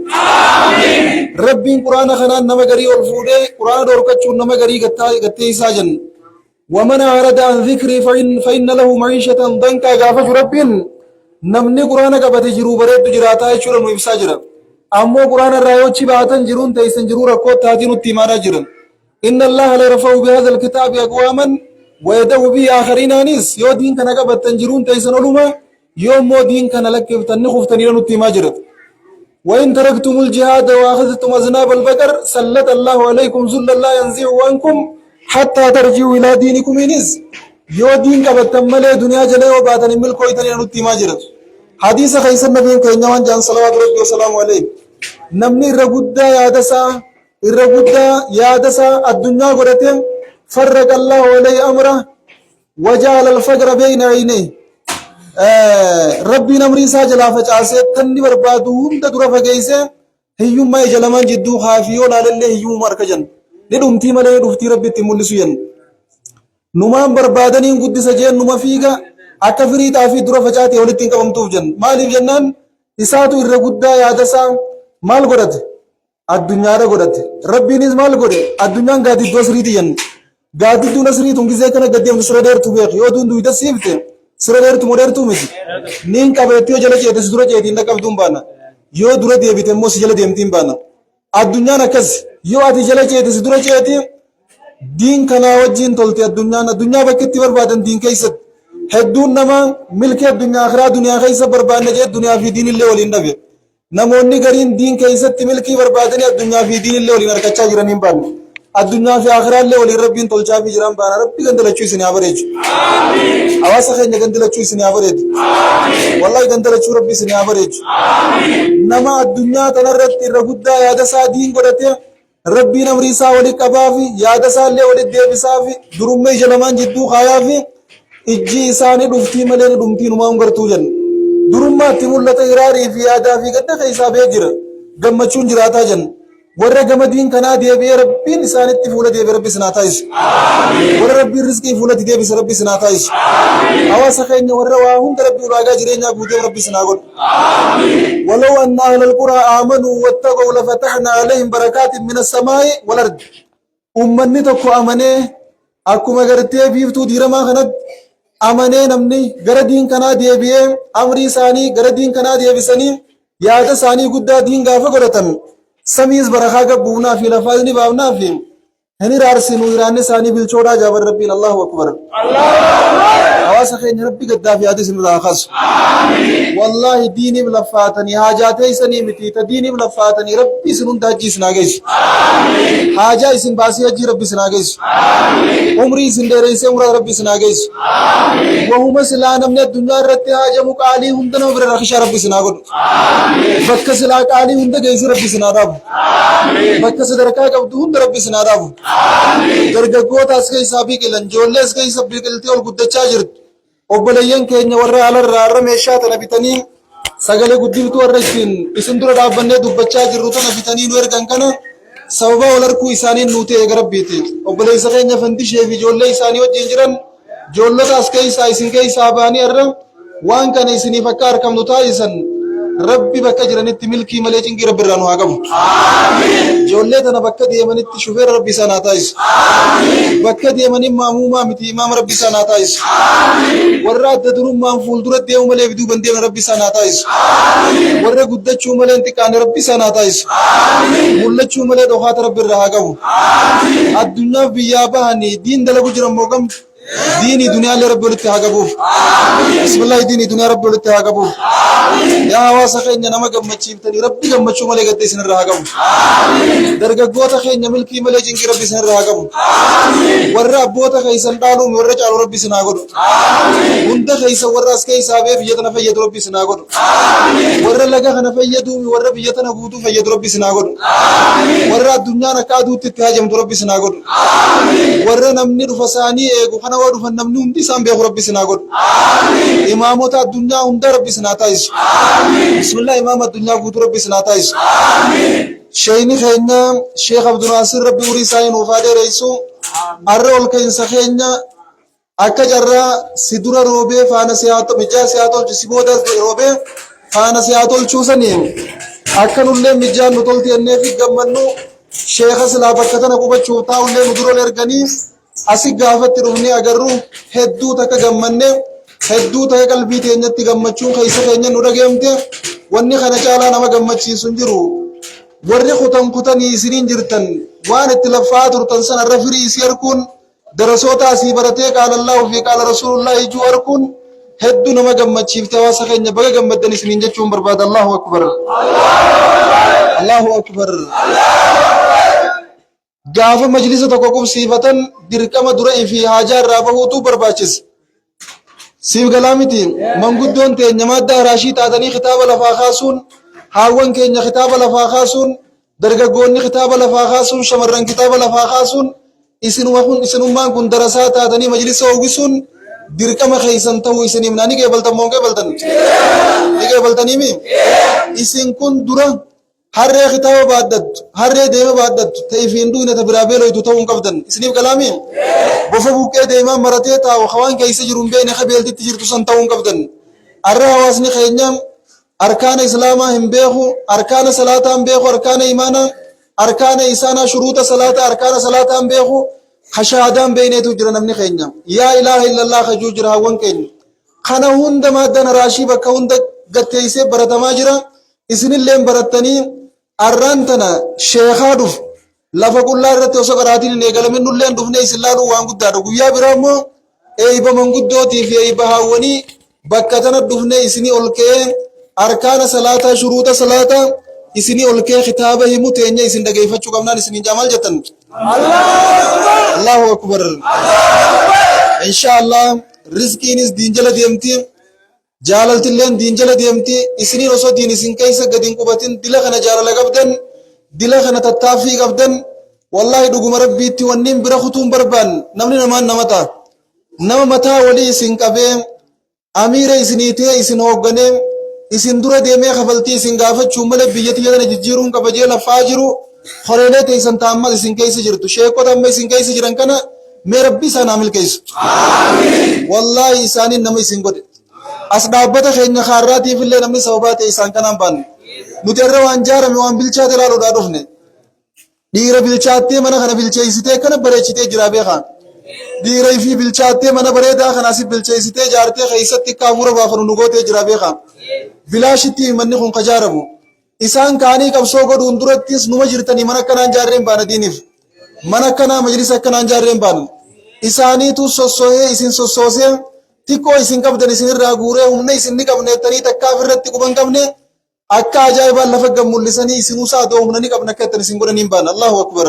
rabbiin quraana kanaan nama garii ol fuudhee quraana dhorkachuun nama garii gattee isaa jenna ومن أعرض عن ذكري فإن له معيشة ضنكا غافة رب نمني قرآن قبت جرو بريد جراتا يشورا ويبسا جرا أمو قرآن الرأيو چباتن جرون تيسن جرو ركو تاتين التمارا جرا إن الله لرفعه بهذا الكتاب أقواما ويدعو به آخرين آنيس يو دين كان قبت جرون تيسن علوما يوم مو دين كان لك تنخف تنيران التما جرا وإن تركتم الجهاد وأخذتم أذناب البقر سلط الله عليكم ذل الله ينزع عنكم حتى ترجعوا إلى دينكم إنس يو دين قبتم ملي دنيا جلي وبعدن ملكو يتنين نتي ماجرت حديث خيس النبي كينوان جان صلوات ربي وسلام عليه نمني الرقودة يادسا الدنيا قرتين فرق الله عليه أمره وجعل الفقر بين عينيه ربي نمري ساجلا فجاسي تني بربادوهم تدرى فقيسي هيوم ما يجلمان جدو خافيون على الله هيوم مركجن lidhumtii malee dhuftii rabbitti mul'isu jenna numaan barbaadanii guddisa jeen numa fiiga akka firii xaafii dura facaatee walitti hin qabamtuuf jenna maaliif jennaan isaatu irra guddaa yaadasaa maal godhate addunyaadha godhate rabbiinis maal godhe addunyaan gaadiddoo siriiti jenna gaadidduun asiriituun gizee kana gaddeemtu sira dheertu beek yoo duun duyda siifte sira dheertu moo dheertuu miti niin qabeetti yoo jala ceete si dura ceetiin dhaqqabduun baana yoo dura deebite immoo si jala deemtiin baana addunyaan akkas yoo ati jala ceete si dura ceeti diin kanaa wajjiin tolte addunyaa bakka itti barbaadan diin keessatti hedduun nama milkii addunyaa akhiraa duniyaa keessa barbaadna jee duniyaa fi diin illee waliin dhabe namoonni gariin diin keessatti milkii barbaadanii addunyaa fi diin illee waliin argachaa jiran hin baanne addunyaa fi akhiraa illee waliin rabbiin tolchaa fi jiran baana rabbi gandalachuu isin haa bareechu hawaasa keenya gandalachuu isin haa bareechu wallahi gandalachuu rabbi isin haa bareechu nama addunyaa tanarratti irra guddaa yaada isaa diin godhatee rabbiin amrii isaa walitti qabaa fi yaada isaa illee walitti deebisaa fi durummee ija lamaan jidduu kaayaa fi ijji isaanii dhuftii malee dhumtii numaa hungartuu jenna durummaatti mul'ata hiraarii fi yaadaa fi gadda keessaa bee jira gammachuun jiraataa jenna warra gamadiin kanaa deebi'ee rabbiin isaanitti fuula deebi'ee rabbi sinaa taa'isu warra rabbiin rizqii fuulatti deebise rabbi sinaa taa'isu hawaasa keenya warra waa hunda rabbi ulaagaa jireenyaa guutee rabbi sinaa godhu ولو أن أهل القرى آمنوا واتقوا لفتحنا عليهم بركات من السماء والأرض أمني تكو أمني أكو مغرتي بيفتو ديرما خند amanee namni gara diin kanaa deebi'ee amrii isaanii gara diin kanaa deebisanii yaada isaanii guddaa diin gaafa godhatan samiis barakaa gabbuunaa fi lafaa ni baafnaa fi hin iraarsinuu iraanni isaanii bilchoodhaa jaaban rabbiin Allahu akbar. hawaasa keenya rabbi gaddaaf yaada isin irraa kasu. wallahi diiniif laffaatanii haajaa teessanii miti ta diiniif laffaatanii rabbi isin hunda hajji isin haa geessu. haajaa isin baasii hajjii rabbi isin haa geessu. umrii isin dheereessee umraa rabbi isin haa geessu. wahuma silaa namni addunyaa irratti haajamu qaalii hunda nama bira rakishaa rabbi isin haa godhu. bakka silaa qaalii hunda geessi rabbi isin haa dhaabu. bakka sadarkaa qabdu hunda rabbi isin haa dhaabu. dargaggoota as keessaa biqilan ijoollee as keessa biqiltee ol guddachaa jirtu obboleeyyan keenya warra alarraa har'a meeshaa tana bitanii sagalee guddiftuu warra ittiin isin dura dhaabbannee dubbachaa jirru tana bitanii nu ergan kana sababa wal harkuu isaaniin nuu ta'e garabbiiti obboleessa keenya fandishee fi ijoollee isaanii wajjin jiran ijoollota as keessaa isin keessaa ba'anii har'a waan kana isiniif akka harkamnu taasisan rabbi bakka jiranitti milkii malee cinqii rabbi irraa nu haa qabu. ijoollee tana bakka deemanitti shufeera rabbi isaan haa taasisu. bakka deemanii maamumaa miti imaama rabbi isaan haa taasisu. warra adda durummaan fuuldura deemu malee biduu bandeema rabbi isaan haa taasisu. warra guddachuu malee intiqaane rabbi isaan haa taasisu. mul'achuu malee dhokaata rabbi irraa haa qabu. addunyaaf biyyaa bahanii diin dalagu jiran moo gamtu ديني دنيا اللي ربي ولدت هاجبوه بسم الله ديني دنيا ربي ولدت هاجبوه يا واسق إن أنا ما جمّت شيء تاني ربي جمّت شو ملك قديس نر هاجبوه درجة قوة خير نمل كي ملك جنك ربي سنر هاجبوه ورّا بوتا خير سندالو ورّا جالو ربي سناغود بندا خير سورّا سكير سابه بيجتنا فيجت ربي سناغود ورّا لقى خنا فيجتو ورّا بيجتنا قوتو فيجت ربي سناغود ورّا الدنيا نكادو تتهاجم ربي سناغود ورّا نمني رفساني خنا ورّا فنمني عندي سامبه ربي سناغود إماموتا الدنيا عند ربي سناتايش بسم الله إمام الدنيا قوتو ربي سناتايش شيني خينا شيخ عبد الناصر ربي وريساين وفادي رئيسو أرول كين سخينا أكجرا سيدورا روبي فانا سياتو مجا سياتو جسيبودا روبي فانا سياتو الچوسنين أكن اللي مجا نطولتي النفي قمنو شيخ سلابا كتنا قوبا چوتا اللي مدرو لرغني أسي غافت روحني أگرو هدو تك قمنن هدو تك قلبي تينيتي قمچون خيسا خينا نورا گيمتي واني خانا چالا نما قمچي سنجرو warri kutanii isiniin jirtan waan itti laffaa turtan sana irra firii isii arkuun darasoota asii baratee qaala Allaahu fi qaala Rasuulullaahi ijuu arkuun hedduu nama gammachiifte hawaasa keenya baga gammaddan isiniin jechuun barbaada. Allahu akbar. Allahu akbar. gaafa majlisa tokko qubsiifatan dirqama dura fi haajaa irraa bahuutu barbaachisa. siif galaa miti manguddoon teenya madda raashii taatanii kitaaba lafaa kaasuun haawwan keenya kitaaba lafaa kaasuun dargaggoonni kitaaba lafaa kaasuun shamarran kitaaba lafaa kaasuun isinummaan kun darasaa taatanii majlisa uwwisuun dirqama keessan ta'uu isiniif ni qeebaltan moo qeebaltan ni qeebaltaniimi isin kun dura harree kitaaba baaddattu harree deema baaddattu ta'ifiin duune ta biraa beeloytu ta'uu hin qabdan isiniif galaami bofa buqqee deemaa maratee taa'u hawaan keessa jiru hin beekne qabeeltitti jirtu san ta'uu hin qabdan harra hawaasni keenya أركان إسلام هم بيخو أركان صلاة هم بيخو أركان إيمانا أركان إسانا شروط صلاة أركان صلاة هم بيخو خشادان بينه تجرى نمني خينيا يا إله إلا الله خجو جرى وان كين خنا هند ما دنا راشي بك هند قتيسة برتما جرى إسن اللهم برتني أرانتنا شيخادف لفق الله رتي وسقراتي نيجال من اللهم دفني إسلام وان قد دارو يا برامو أي بمن قد دوتي في أي بهاوني بكتنا دفني إسني أولكين أركان صلاة شروط صلاة إسني أولكي خطابه متيني إسن دقيفة قمنا إسني جمال جتن الله أكبر إن شاء الله رزقي نس دين جل ديمتي جالل تلين دين جل ديمتي إسني رسول دين إسن كيسا قدين قبتين دلخنا جالل قبدن دلخنا تتافي قبدن والله دقم ربيتي ونين برخطون بربان نمني نمان نمتا نم متا ولي إسن كبين أمير إسنيتي إسن هوغنين isin dura deemee kafaltii isin gaafachuu malee biyyatti jedhana jijjiiruun kabajee lafaa jiru horeelee teessan taa'ammas isin keessa jirtu sheekota amma isin keessa jiran kana mee rabbi isaan haa milkeessu wallaahi isaaniin nama isin godhe as dhaabbata keenya kaarraatiif illee namni sababaa ta'e isaan kanaan baanne nuti irra waan jaarame waan bilchaate ilaaluudhaa dhufne dhiira bilchaattee mana kana bilcheessitee kana bareechitee jiraa beekaa dhiiray fi bilchaattee mana bareedaa kanaas bilcheessitee jaartee keessatti kaafura baafanu nu gootee jira beekaa. Bilaashitti manni kun kajaaramu. Isaan kaanii qabsoo godhuun durattis numa jirtanii mana akkanaan jaarreen baana diiniif. Mana akkanaa majlisa akkanaan jaarreen baana. Isaaniitu sossohee isin sossoosee xiqqoo isin qabdan isinirraa guuree humna isin ni qabneettanii takkaaf irratti quban qabne akka ajaa'ibaan lafa gammullisanii isin usaatoo humna ni qabna akka ittiin isin godhaniin baana. Allahu akbar.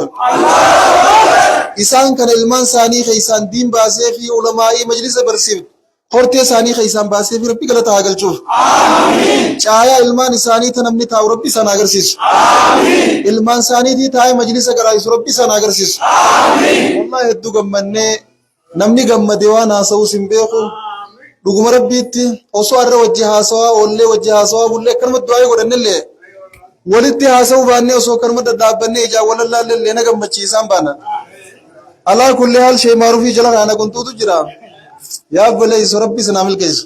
Isaan kana ilmaan isaanii keessaan diin baasee fi ulamaa'ii majlisa barsiiftu. Hortee isaanii keessaan baasee fi rabbi galata haa galchuuf. Caayaa ilmaan isaanii ta namni taa'u rabbi isaan agarsiisu. Ilmaan isaaniitii taa'ee majlisa garaayisu rabbi isaan agarsiisu. Wallahi hedduu gammannee namni gammadee waan haasa'uus hin beeku. Dhuguma rabbiitti osoo har'a wajji haasawaa oollee wajji haasawaa bullee akkanuma du'aa godhannellee walitti haasa'uu baannee osoo akkanuma dadhaabbannee ijaan wal laallee na gammachiisaan baana. Alaa kullee haal shee maaruufii jala kaana guntuutu jira. Yaa baleessu rabbi sinaa milkeessu.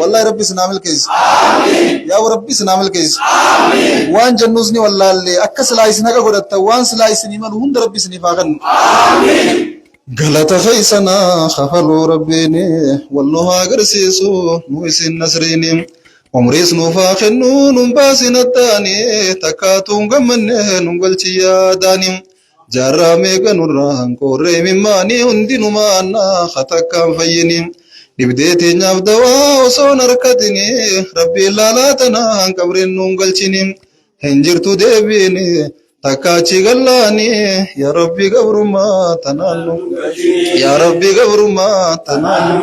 Wallahi rabbi sinaa milkeessu. Yaa rabbi sinaa milkeessu. Waan jennuus ni wallaallee akka silaa isin haqa godhatta waan silaa isin himalu hunda rabbi isiniif haa kennu. Galata keessana kafaluu rabbiini wal nu haa agarsiisu nu isin nasriini. Umriis nuuf haa kennu nun baasin attaani takkaatuun gammanne nun galchi yaadaani. Jaarraa meeqa nurraa hanqoorree mimmaanii hundinumaanna hatakkaan fayyini. Dhibdee teenyaaf dawaa osoo harkatini rabbiin laalaa tanaa hanqabreen nuun galchini. Hin jirtu deebiini takkaachi gallaani yaa rabbi gabrummaa tanaan nu yaa rabbi gabrummaa tanaan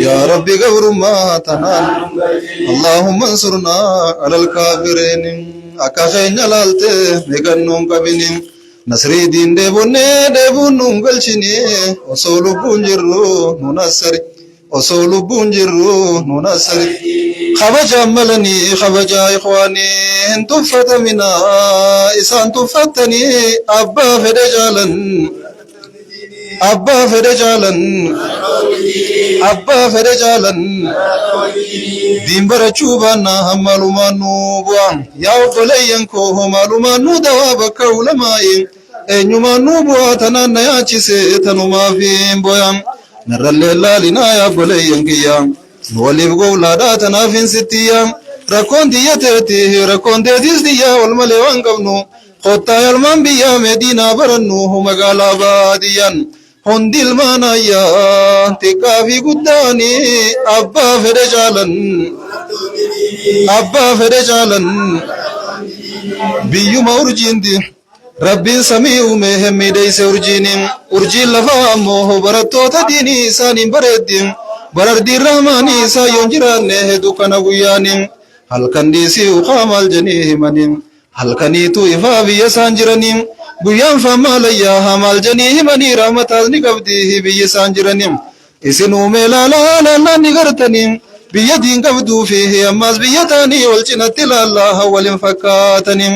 yaa rabbi gabrummaa tanaan Allahumma ansurnaa alal kaafiriin akka keenya laalte meeqannuun qabini. Nasrii diin deebuun nuun galchini osoo lubbuun jirru nuun asari osoo lubbuun jirru nuun asari. Kabajaa malanii kabajaa ikhwaanii hin tuffatamina isaan tuffatanii abbaa fedhe jaalan abbaa fedhe jaalan abbaa fedhe jaalan diin barachuu baannaa hammalumaan nu bu'aa yaa obboleeyyan koo maalumaan nu dawaa bakka ulamaa'i eenyumaan nu bu'aa tanaan na yaachise tanumaaf hin boyaan narrallee laalinaa yaa obboleeyyan kiyyaa nu waliif gowlaadhaa tanaaf hin sittiyaa rakkoon tiyya teeti rakkoon teetis tiyyaa wal malee waan qabnu kottaa yalmaan biyyaa meediinaa barannu magaalaa baadiyyaan. Hundi ilmaan ayyaa xiqqaa fi guddaani abbaa fedhe jaalan abbaa fedhe jaalan biyyuma urjiinti rabbiin samii uume hemmiidheeyse urjiiniin urjiin lafaa ammoo barattoota diinii isaaniin bareeddi barardiin rahmaanii isaa yoon jiraanne dukkana guyyaaniin halkan dhiisii uqaamaal janii himaniin halkaniitu ifaa biyya isaan jiraniin. Guyyaan faamaalayyaa hamaal janii himanii rahmataas ni qabdi biyya isaan jiraniin. Isin uumee laalaa ni gartaniin biyya diin qabduu fi ammaas biyya taanii wal cinatti laallaa waliin fakkaataniin.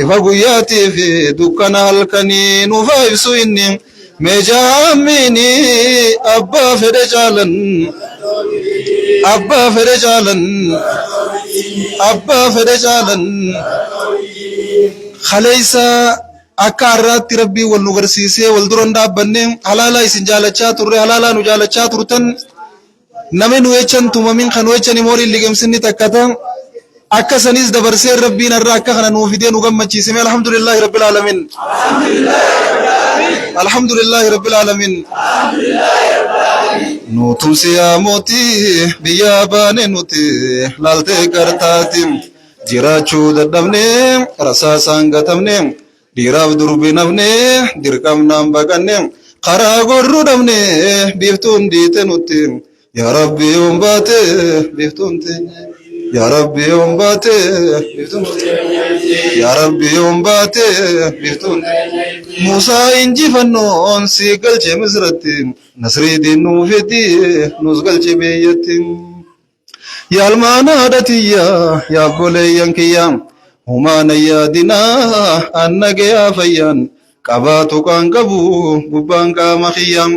Ifa guyyaatii fi dukkana halkanii nuufaa ibsu inni meejaa ammiini abbaa fedhe jaalan abbaa fedhe jaalan abbaa fedhe jaalan. Khaleessa akka har'aatti rabbii wal nu garsiisee wal duran dhaabbanne halaalaa isin jaalachaa turre halaalaa nu jaalachaa turtan namni nu echan tumamin kan nu echan immoo liqimsinni takkata akka sanis dabarsee rabbiin har'a akka kana nuuf fidee nu gammachiisee alhamdulillahi rabbil alamin alhamdulillahi rabbil alamin nu tumsiyaa mootii biyya baane nuti laaltee gartaati jiraachuu dadhabnee rasaasaan gatamnee. Dhiiraaf durbi nafnee dirqamnaan baqannee karaa gorruu dhabnee biiftuun diite nutti yaa rabbi yoon baate biiftuun teenye yaa rabbi yoon baate biiftuun teenye yaa rabbi yoon baate biiftuun teenye Muusaa injifannoon si galche misratti nasrii diinuu fedhi nus galche biyyatti yaa almaan haadhatiyyaa yaa obboleeyyan kiyyaa. Humaana yaadinaa annagee fayyaan qabaatu kan qabu gubbaan qaama kiyyaan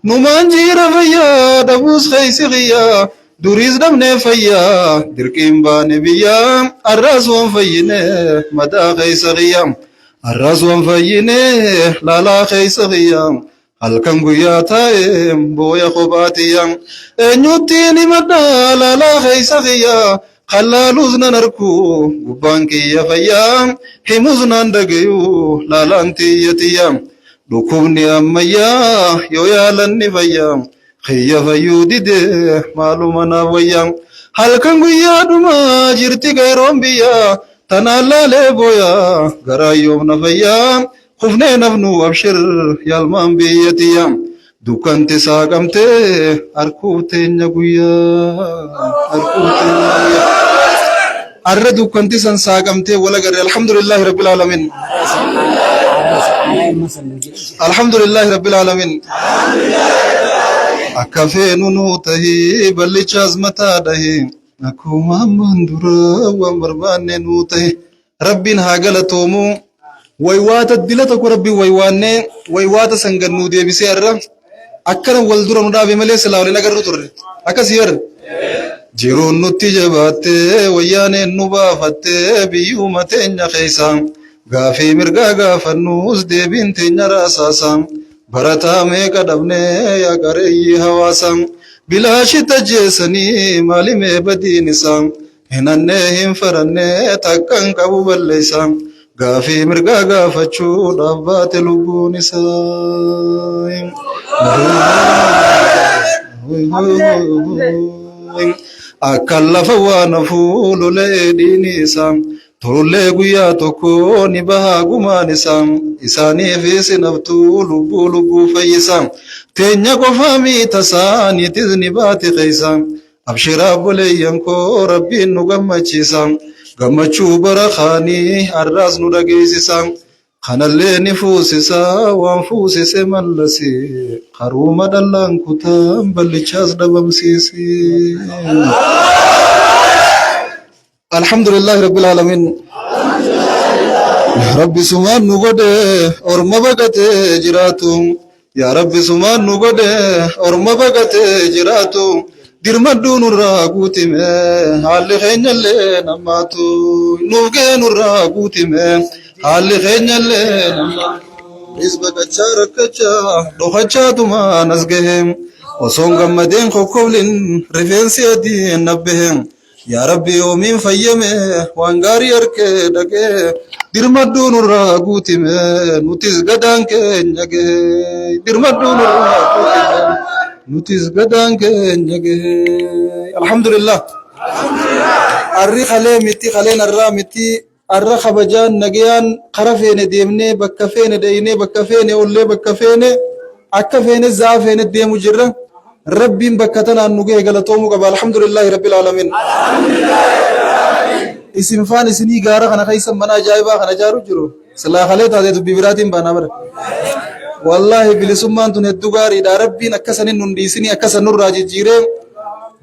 numaan jiira fayyaa dhabuus keeysi kiyyaa duriis dhabnee fayyaa dirqiin baane biyyaa arraas waan fayyine mataa keeysa kiyyaa arraas waan fayyine laalaa keeysa kiyyaa halkan guyyaa taa'e booya kophaatiyyaa eenyuttiin himadhaa laalaa keessa kiyyaa hallaaluus nan arku gubbaan kiyya fayyaa himus nan dhagayu laalaan tiyyatiyyaa dhukkubni ammayyaa yoo yaalanni fayyaa kiyya fayyuu dide maaluma naaf wayyaa halkan guyyaa dhumaa jirti gayroon biyyaa tanaan laalee booyaa garaayyoom na fayyaa kufnee nafnu abshir yaalmaan biyyatiyyaa dukkanti saaqamtee harkuu teenya guyyaa harkuu teenya guyyaa arra dukkanti san saaqamtee wala garee alhamdulillahi rabbil alamin alhamdulillahi rabbil alamin akka feenu nuu tahii bal'ichaas mataa dhahee akkuma ammaan dura waan barbaanne nuu tahee rabbiin haa galatoomu waywaata dilata ko rabbiin waywaanne waywaata sangannuu deebisee arra akkana wal dura nu dhaabe malee silaa waliin agarru turre akkasii bar jiruun nutti jabaattee wayyaaneen nu baafattee biyyuma teenya keessa gaafii mirgaa gaafannuus deebiin teenya raasaasa barataa meeqa dhabnee yaa qareeyyii hawaasa bilaashi tajjeessanii maalimee badiin isaa hinannee hin farannee takkan qabu balleessa gaafii mirgaa gaafachuu dhaabbaate lubbuun isaa akka lafa waan hafuu lolee dhiini isaa tollee guyyaa tokko ni bahaa gumaan isaa isaaniifis naftuu lubbuu fayyisa teenya qofaa miitasaa niitis ni baate keessa abshiraa boleeyyan koo rabbiin nu gammachiisa gammachuu bara kaanii har'aas nu dhageessisa kanallee ni fuusisa waan fuusise mallasi haruma dhallaan kutaan bal'ichaas dhabamsiisi alhamdulillahi rabbil alamin rabbi sumaan nu godhe orma baqate jiraatu yaa rabbi sumaan nu godhe orma baqate jiraatu dirmaduu nurraa guutime haalli keenyallee namaatu nuugee nurraa guutime haalli keenyallee namaatu isbaqachaa rakkachaa dhokachaa nas gahe osoon gammadeen kokkoblin rifeensi adiin nabbahe yaa rabbi yoomiin fayyame waan gaarii harkee dhagee dirmaduu nurraa guutime nutis gadaan keenya gahe dirmaduu nurraa guutime nutis gadaan keenya gahe alhamdulillah arri khalee miti khaleen arraa miti arra kabajaan nagayaan kara feene deemnee bakka feene deeynee bakka feene ollee bakka feene akka feene zaa feene deemu jirra rabbiin bakka tanaan nu gahe galatoomu qaba alhamdulillahi rabbil alamin isin faan isinii gaara kana keessa mana ajaa'ibaa kana jaaru jiru silaa khalee taatee dubbii biraatiin baanaa bara wallahi bilisummaan tun hedduu gaariidha rabbiin akkasanin nun dhiisinii akkasan nurraa jijjiiree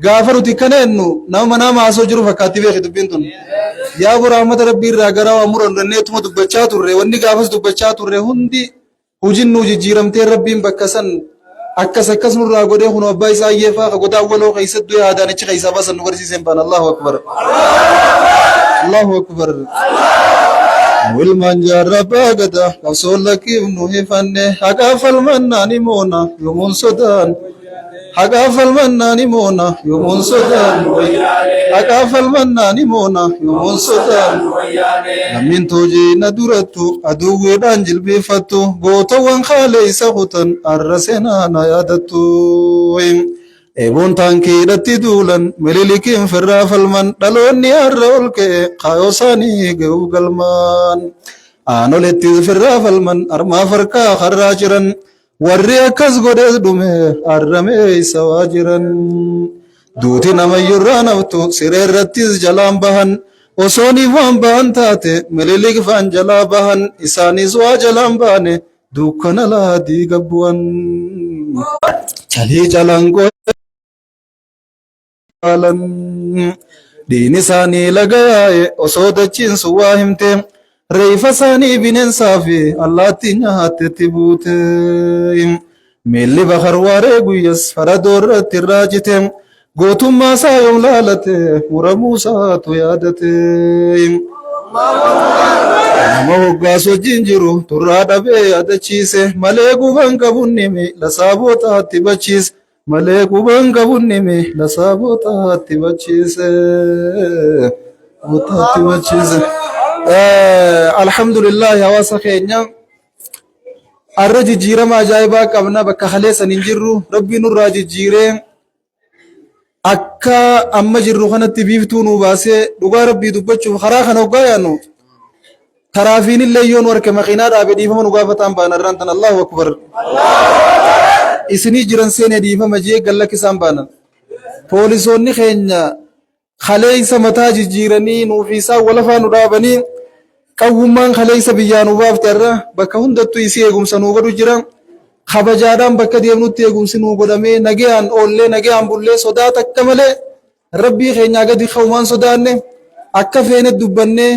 gaafa nuti kaneennu nama haasoo jiru fakkaatti beeki dubbiin tun yaa bu rahmata rabbii irraa garaa waa muran danneetuma dubbachaa turre wanni gaafas dubbachaa turre hundi hujin nu jijjiiramtee rabbiin bakka san akkas nurraa godhee kun abbaa isaa ayyeefaa ka godaa waloo keessattuu yaadaanichi keessaa baasan nu barsiiseen baan allahu akbar allahu akbar wilmaan jaarrabbaa gada qabsoon lakkiif nu hifanne haqaa falmannaani moona yoomuun sodaan haqaa falmannaani moona yoomuun sodaan haqaa falmannaani moona yoomuun sodaan namnin toojiina durattu aduwwiidhaan jilbeeffattu gootawwan kaalee isa kutan arra seenaana yaadattu eeboon taankiidhatti duulan mililikiin firraa falman dhaloonni har'a ol ka'e kaayoo isaanii ga'uu galmaan aanoletti firraa falman armaa farkaa harraa jiran warri akkas godhees dhume arramee isa waa jiran duuti namayyurraa naftu sireerrattis jalaan bahan osooniif waan bahan taate mililik faan jalaa bahan isaanis waa jalaan baane dukkana laadii gabbuwan calii calaan diin isaanii laga yaa'e osoo dachiinsu waa himte reeyfa isaanii bineensaa fi allaattii nyaatetti buute miilli bakar waaree guyyas faradoorratti irraa jite gootummaa isaa yoom laalate muramuu isaatu yaadate nama hoggaas wajjin jiru turraa dhabee adachiise malee quban qabuun nime lasaabotaatti bachiise malee quban qabuun nime lasaabotaatti bachiise. Alhamdulillah hawaasa keenya arra jijjiirama ajaa'ibaa qabna bakka haleessan hin jirru rabbi nurraa jijjiiree akka amma jirru kanatti biiftuu nu baasee dhugaa rabbii dubbachuuf karaa kana hoggaa yaannu taraafiin illee yoon warke makiinaa dhaabe dhiifama nu gaafataan baanarraan tan Allahu akbar isinii jiran seenee dhiifama jee gallakkisaan baanan poolisoonni keenya khaleeysa mataa jijjiiranii nuufi isaan walafaa nu dhaabanii qawwummaan khaleeysa biyyaa nu baafte irra bakka hundattuu isii eegumsa nuu godhu jira kabajaadhaan bakka deemnutti eegumsi nuu godhamee nagayaan oollee nagayaan bullee sodaa takka malee rabbii keenyaa gadi qawmaan sodaanne akka feene dubbannee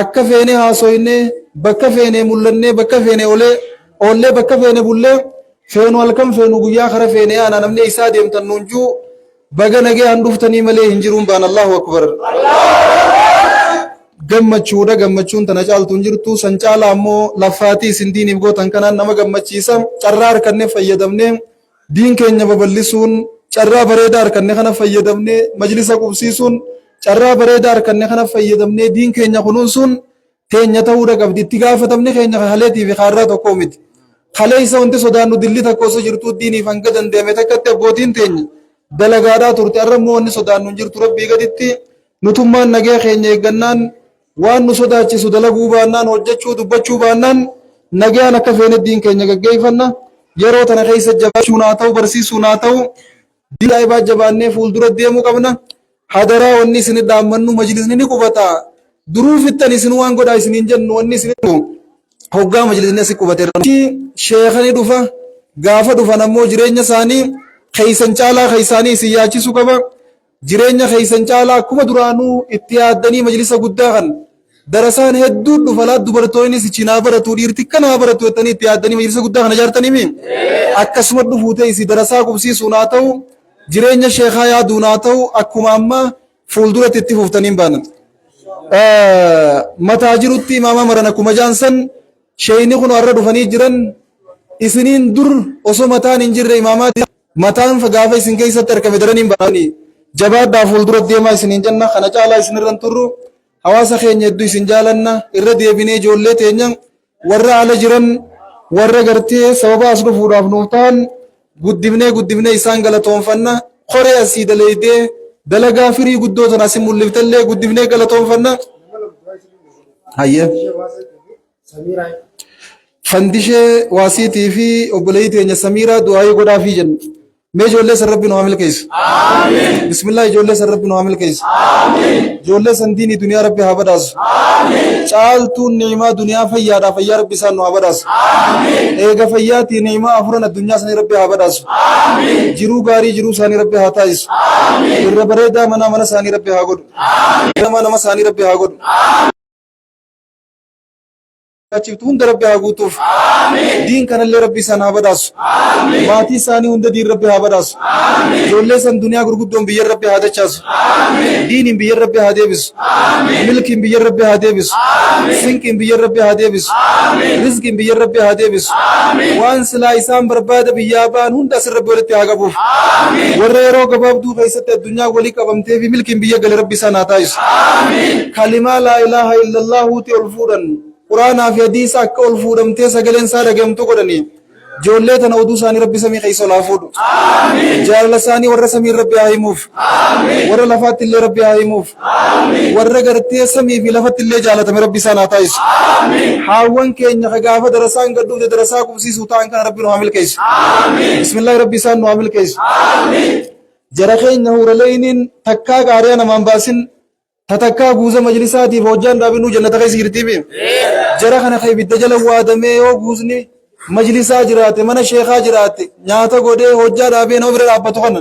akka feene haasoyne bakka feene mul'annee bakka feene oollee bakka feene bullee feenu halkan feenu guyyaa kara feene yaana namni isaa deemtan nuunjuu baga nagayaan dhuftanii malee hin jiruun baan Allahu akbar gammachuudha gammachuun tana caaltuun jirtu san caala ammoo laffaatii isin diiniif gootan kanaan nama gammachiisa carraa harkanne fayyadamne diin keenya babal'isuun carraa bareedaa harkanne kana fayyadamne majlisa qubsiisuun carraa bareedaa harkanne kana fayyadamne diin keenya kunuunsuun teenya ta'uudha qabdi itti gaafatamne keenya haleetii fi kaarraa tokko miti halee isa wanti sodaannu dilli takka osoo jirtu diiniif hanga dandeeme takkatti abbootiin teenya dalagaadhaa turte arrammoo wanni sodaannu hin jirtu rabbii gaditti nutummaan nagee keenya eeggannaan waan nu sodaachisu dalaguu baannaan hojjechuu dubbachuu baannaan nagayaan akka feene diin keenya gaggeeffanna yeroo tana keessa jabaachuun haa ta'u barsiisuun haa ta'u diin ajaa'ibaa jabaannee fuuldura deemuu qabna hadaraa wanni isin dhaammannu majlisni ni qubata duruu fittan isin waan godhaa isiniin jennu wanni isin hoggaa majlisni asi qubate sheekani dhufa gaafa dhufan ammoo jireenya isaanii keeysan caalaa keeysaanii isin yaachisu qaba jireenya keeysan caalaa akkuma duraanuu itti yaaddanii majlisa guddaa kan darasaan hedduun dhufalaa dubartoonnis cinaa baratu dhiirti kanaa baratu jettanii itti yaaddanii majlisa guddaa kana jaartaniimi akkasuma dhufuutee isi darasaa qubsiisuun haa ta'u jireenya sheekaa yaaduun haa ta'u akkuma amma fuulduratti itti fuuftaniin baanan mataa jirutti imaama maran akkuma jaansan sheeyni kun har'a dhufanii jiran isiniin dur osoo mataan hin jirre imaamaati mataan gaafa isin keessatti argame daraniin baanii jabaadhaa fuuldura deemaa isiniin jenna kana caalaa isinirran turru hawaasa keenya hedduu isin jaalanna irra deebinee ijoollee teenya warra ala jiran warra gartee sababa as dhufuudhaaf nuuf ta'an guddifnee isaan galatoonfanna qoree asii daleedee dalagaa firii guddoo tana asin mul'iftallee guddifnee galatoonfanna hayyee fandishee waasiitii fi obboleeyyi teenya samiiraa du'aayii godhaafii jenna mee ijoollee san rabbi nu haa milkeessu amiin bismillah ijoollee san rabbi nu haa milkeessu amiin ijoollee san diinii duniyaa rabbi haa badhaasu amiin caaltuun ni'imaa duniyaa fayyaadhaa fayyaa rabbi isaan nu haa badhaasu amiin eega fayyaatii ni'imaa afuran addunyaa sanii rabbi haa badhaasu amiin jiruu gaarii jiruu isaanii rabbi haa taasisu amiin irra bareedaa mana isaanii rabbi haa godhu amiin nama isaanii rabbi haa godhu achiiftu hunda rabbi haa guutuuf diin kanallee rabbi isaan haa badhaasu maatii isaanii hunda diin rabbi haa badhaasu ijoollee san duniyaa gurguddoon biyya rabbi haa dachaasu diiniin biyya rabbi haa deebisu milkiin biyya rabbi haa deebisu sinqiin biyya rabbi haa deebisu rizqiin biyya rabbi haa deebisu waan silaa isaan barbaada biyyaa ba'an hunda asin rabbi walitti haa qabuuf warra yeroo gabaabduu keessatti addunyaa walii qabamtee fi milkiin biyya gale rabbi isaan haa taasisu kalimaa laa ilaaha illallahuuti ol fuudhan quraanaa fi hadiisa akka ol fuudhamtee sagaleen isaa dhagamtu godhanii ijoollee tana oduu isaanii rabbi samii keessa ol haa fuudhu jaalala isaanii warra samii rabbi haa himuuf warra lafaatti illee rabbi haa himuuf warra gartee samii fi lafatti illee jaalatame rabbi isaan haa taasisu haawwan keenya ka gaafa darasaan gadhuute darasaa qubsiisuu ta'an kana rabbi nu haa milkeessu bismillaahi rabbi isaan nu haa milkeessu jara keenya huuraleeyniin takkaa qaariyaa namaan baasin tatakkaa guuza majlisaatiif hojjaan dhaabinuu jannata keessa jirtiifi jara kana ka ibidda jala waadamee yoo guuzni majlisaa jiraate mana sheekaa jiraate nyaata godhee hojjaa dhaabee nama bira dhaabbatu kana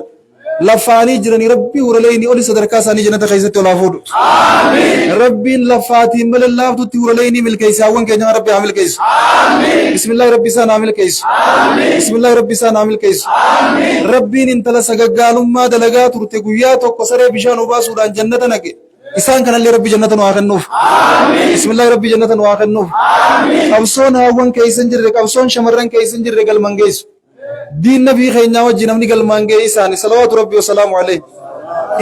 laffaanii jiranii rabbii huraleeyni oli sadarkaa isaanii jannata keessatti ol haa fuudhu rabbiin laffaatiin malee laaftutti huraleeyni milkeessaawwan keenya rabbi haa milkeessu bismillaahi rabbi isaan haa milkeessu bismillaahi rabbi isaan haa milkeessu rabbiin intala sagaggaalummaa dalagaa turte guyyaa tokko saree bishaan obaasuudhaan jannata naqe إسان كان اللي ربي جنة وآخنوف بسم الله ربي جنة وآخنوف قبصون هاوان كيسن جرق قبصون شمران كيسن جرق المنجيس دين نبي خينا وجه نمني المنجي إسان صلوات ربي وسلام عليه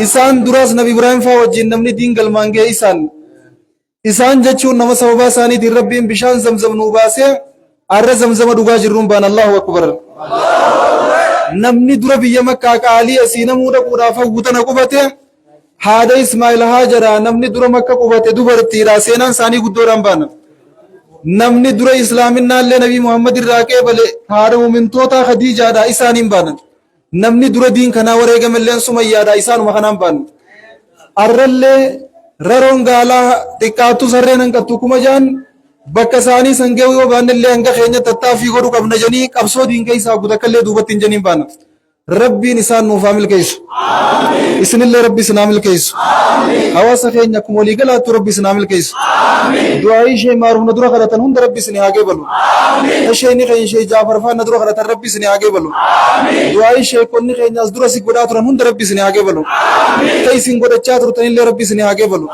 إسان دراس نبي إبراهيم فوجه نمني دين المنجي إسان جتشون نما سببا ساني دي ربي بشان زمزم نوباسه أرى زمزم دوغا جرون بان الله أكبر نمني درا بيا مكة كالي أسينا مودا كودا فوتنا كوبته هذا إسماعيل هاجرا نمني درا مكة كوبته دوبر تيرا سينا ساني قدوران بان نمني درا إسلام النال نبي محمد الراكي بله هذا من توتا خديجة دا إسانين بان نمني درا دين كنا وريغا ملين سمية دا إسان مخنان بان أرى ررون غالا تكاتو سرين كتو كمجان بكساني سنگه و بان اللي انگا خينيا تتافي غرو قبنا جني قبصو دين كيسا قد كل دوبتين جنين بان ربي نسان نوفامل كيس اسن الله ربي سنامل كيس حواس خينيا كمولي غلا تو ربي سنامل كيس دعائي شيء مارو ندرو خرطن هند ربي سني آگے بلو اشيني خين شيء جعفر فان ندرو خرطن ربي سني آگے بلو دعائي شيء كوني خين ازدرو سي گدا تو هند ربي سني آگے بلو كيسين گدا چاتر تن الله ربي سني آگے بلو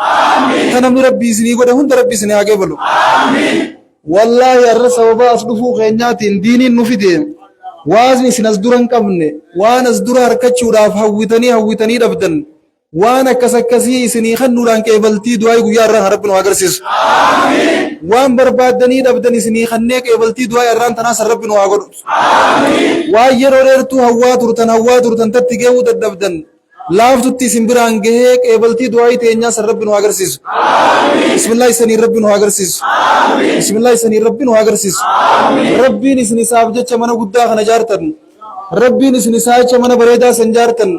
تنم ربي سني گدا هند ربي سني آگے بلو والله يا سبب اصدفو خينيات دين نفيدين وازني سنزدرن قبنه وانا ازدر حركچو راف هويتني دبدن وانا كسكسي سني خنوران كيبلتي دعاي غيا رب نو اگرسيس امين وان بربادني دبدن سني خنه كيبلتي دعاي ران تنا رب نو اگد امين وايروررتو هوا ترتن تتگيو دبدن لافتي سمبران گه كيبلتي دعاي تينيا رب نو اگرسيس امين بسم الله سني رب نو اگرسيس امين بسم الله سني رب نو اگرسيس امين ربي نسني سابجه چمن گدا خنجارتن ربي نسني ساي چمن بريدا سنجارتن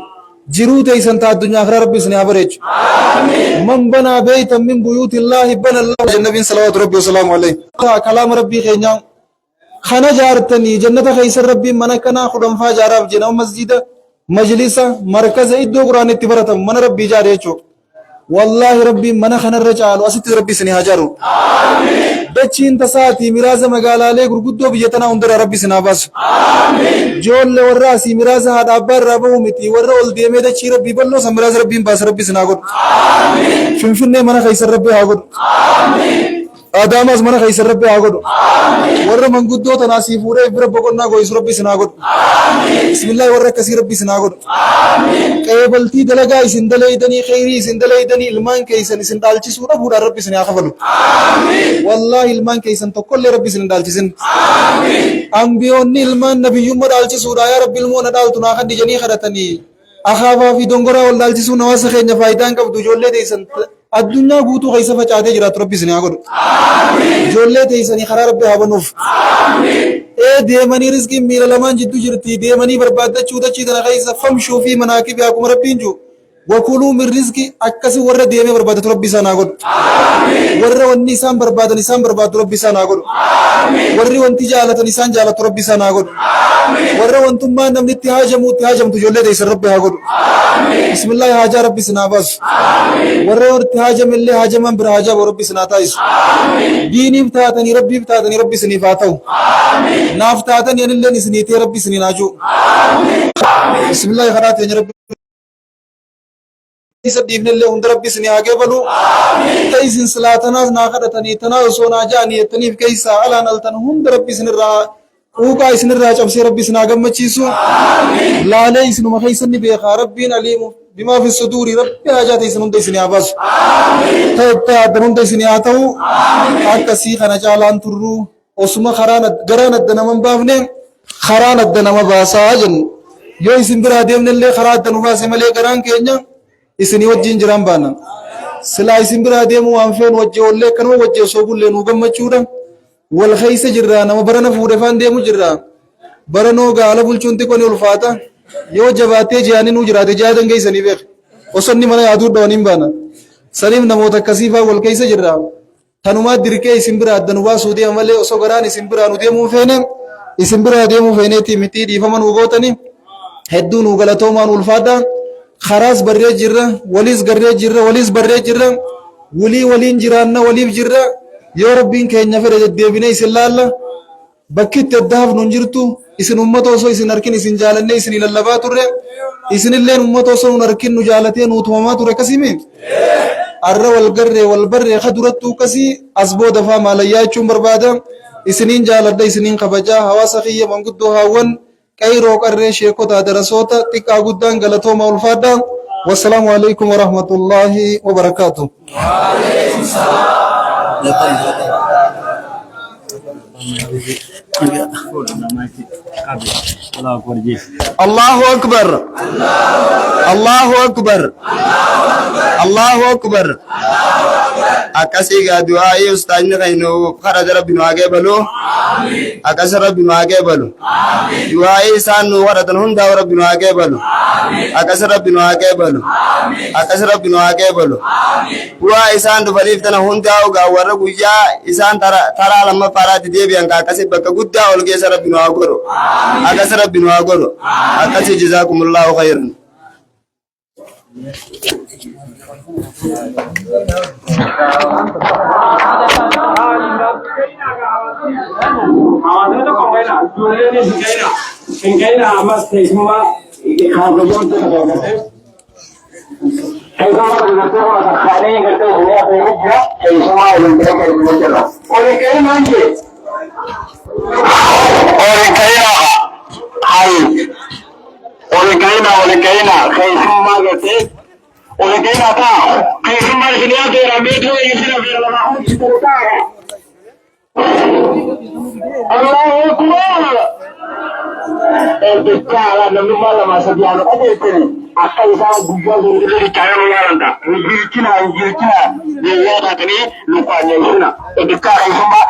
جروت إنسان تا الدنيا آخرة ربي سني أبرج آمين من بنا بيتا من بيوت الله بنا الله النبي صلوات ربي وسلام عليه كلام ربي خينيا خنا جارتني جنة خيسر ربي منا كنا خدام فاجارب جنا مسجد مجلسا مركز إدو قرآن تبرتم من ربي جاريچو والله ربي منا خنا الرجال واسط ربي سني هاجرو آمين دچين تساتي ميراز مقالا لي غرغدو بيتنا اندر ربي سناباس آمين جول وراسي ميراز هاد ابر ربو متي ورول ديمه دچي ربي بلو سمراز ربي باس ربي سناغد آمين فنفن منا خيسر ربي هاغد آمين آدامز منا خيسر ربي هاغد آمين ور منغدو تناسي فوره ابر بقنا غويس ربي سناغد آمين بسم الله ور كسي ربي سناغد آمين قبلتي دلغا سندليدني خيري سندليدني المان كيسن سندالچي سوره بودا ربي سني اخفلو آمين والله المان كيسن تقول ربي سندالچي سن آمين انبيون المان نبي يوم دالچي سوره يا رب المون دالتنا خدي جني خدتني اخافا في دونغرا والدالچي سو نواس خينيا فايدان كبدو جولله ديسن الدنيا غوتو خيسه فچاته جرات ربي سني اگد آمين جولله ديسني خرا ربي هابنوف آمين اے دیمنی رزق میرا لمان جدو جرتی دیمنی برباد چودا چیدنا خيسه فمشوا في مناكبكم ربينجو وكلوا من رزق اكس ور دیمه برباد ربي سناگد آمين ور وني سام برباد ربي سناگد آمين ور ونتي جالت نسان جالت ربي سناگد آمين ور ونتم ما نم اتهاجم جولله ديس ربي هاگد آمين بسم الله هاجا ربي سنابس آمين ور اتهاجم اللي هاجم برهاجا ربي سناتايس آمين ديني بتاتني ربي سنيفاتو آمين نافتاتني ان اللي نسنيتي ربي سنيناجو آمين بسم الله خرات يا ربي سديفن اللي هند ربي سني آگے بلو آمين تيسن صلاتنا ناخدتني تنا سونا جاني تنيف كيسا على نلتن هند ربي سن را اوكا سن را چب سے ربي سنا گم چيسو آمين لا لي سن مخيسن بي ربين عليم بما في الصدور ربي حاجات سن دي سن ابس آمين تا دمن دي سن اتو آمين اكسي خنا جالان ترو اسما خرانت غرانت دنمن بافنه خرانت دنم باساجن يو اسن برا ديمن اللي خرات دنم باس ملي غران كينيا isini wajjin jiran baana sila isin bira deemu waan feen wajje olle kanuma wajje sobulle nu gammachuudha wal khaysa jirra nama barana fuudhe fan deemu jirra barano gaala bulchunti koni ulfaata yoo jabaate jaani nu jiraate jaadan geysani beek osonni mana yaadu doonin baana sanim namoota kasifa wal khaysa jirra tanuma dirqee isin bira addanu baasuudi amale oso garaan isin bira nu deemu feene isin bira deemu feeneti miti diifaman ugootani hedduu nu galatoomaan ulfaata خراس برّي جرّا وليس غرّي جرّا وليس برّي جرّا ولين جرانا وليف جرّا يا ربين كينيا فرج ديبيني سلالة بكيت الذهب ننجرتو إسن أمته سو إسن أركين إسن جالني إسن للبات الرّ إسن اللين أمته سو نركين نجالتين وتوامات الرّ كسيمين arra wal barre khaduratu kasi asbo dafa malaya chum barbada isinin jaladda isinin kabaja hawasa khiyya manguddo hawan kairo qarre shekota darasota tika guddan galato maulfada wassalamu alaikum warahmatullahi wabarakatuh. Allahu Akbar. Allahu Akbar. Allahu Akbar. Akasi ga du'a ustaz ni kaino kharaja rabbinu age balu. Amin. Akasi rabbinu age balu. Amin. Du'a sanu waratan hunda rabbinu age balu. Amin. Akasi rabbinu age balu. Amin. Akasi rabbinu age balu. Amin. Du'a isan du falif tana hunda ga warra guyya isan tara lamma parati debi an akasi bakka gudda olge rabbinu agoro. Amin. Akasi rabbinu agoro. Amin. Akasi jazakumullahu khairan. ولكن كيف ما الخليات رميت ويجينا في المعهود ترتاح الله أكبر الدكتور لما ما سبيان قدرتني أكيد سام بجوز اللي كانوا يالندا وجيتنا لياتني لقاني هنا الدكتور يسمى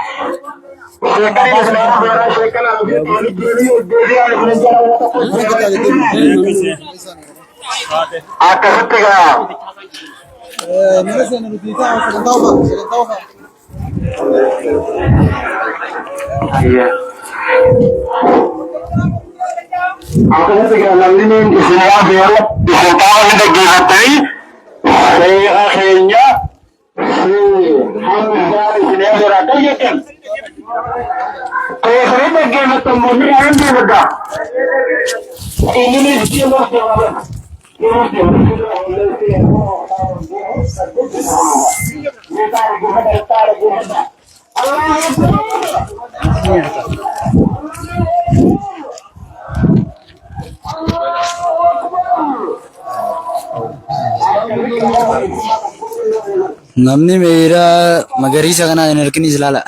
namni meera magariisa kana hin argin islaala